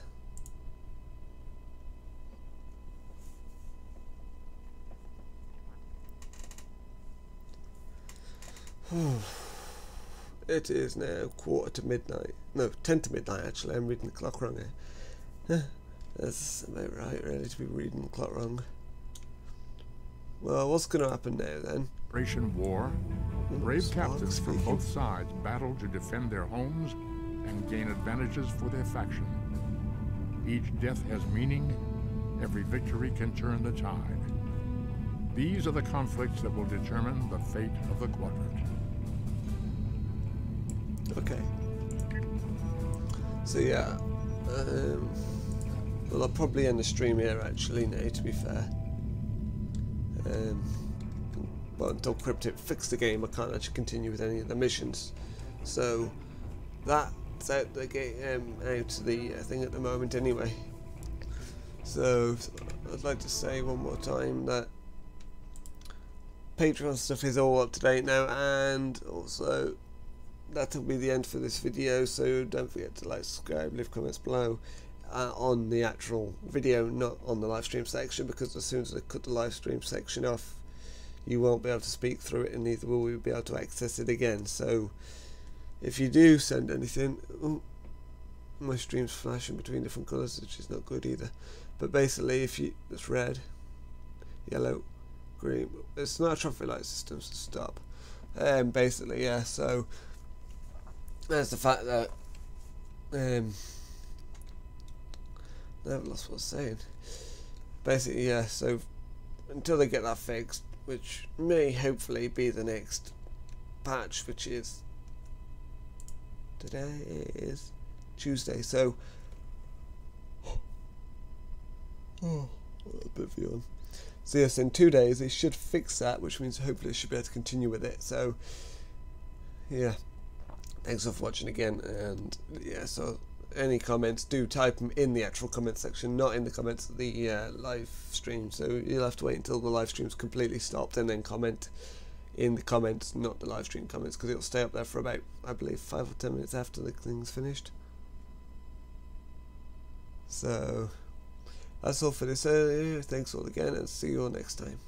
It is now 1/4 to midnight. No, 10 to midnight actually. I'm reading the clock wrong here. That's about right, really, to be reading the clock wrong. Well, what's going to happen now then? Operation War. Brave captains from both sides battle to defend their homes and gain advantages for their faction. Each death has meaning. Every victory can turn the tide. These are the conflicts that will determine the fate of the quadrant. Okay. So yeah, well, I'll probably end the stream here actually now, to be fair. Well, until Cryptip fix the game, I can't actually continue with any of the missions. So that's out the game, out the thing at the moment anyway. So I'd like to say one more time that Patreon stuff is all up to date now, and also that'll be the end for this video, so don't forget to like, subscribe, leave comments below on the actual video, not on the live stream section, because as soon as I cut the live stream section off, you won't be able to speak through it, and neither will we be able to access it again. So if you do send anything, my stream's flashing between different colours, which is not good either. But basically, if you, it's red, yellow, green. It's not a traffic light system, so stop. Basically, yeah. So there's the fact that I've lost what I was saying. Basically, yeah. So until they get that fixed, which may hopefully be the next patch, which is today is Tuesday. So a bit of yawn. So yes, in 2 days they should fix that, which means hopefully I should be able to continue with it. So yeah, thanks for watching again, and yeah, so any comments, do type them in the actual comment section, not in the comments of the live stream. So you'll have to wait until the live stream's completely stopped and then comment in the comments, not the live stream comments, because it'll stay up there for about, I believe, 5 or 10 minutes after the thing's finished. So that's all for this. Thanks all again, and see you all next time.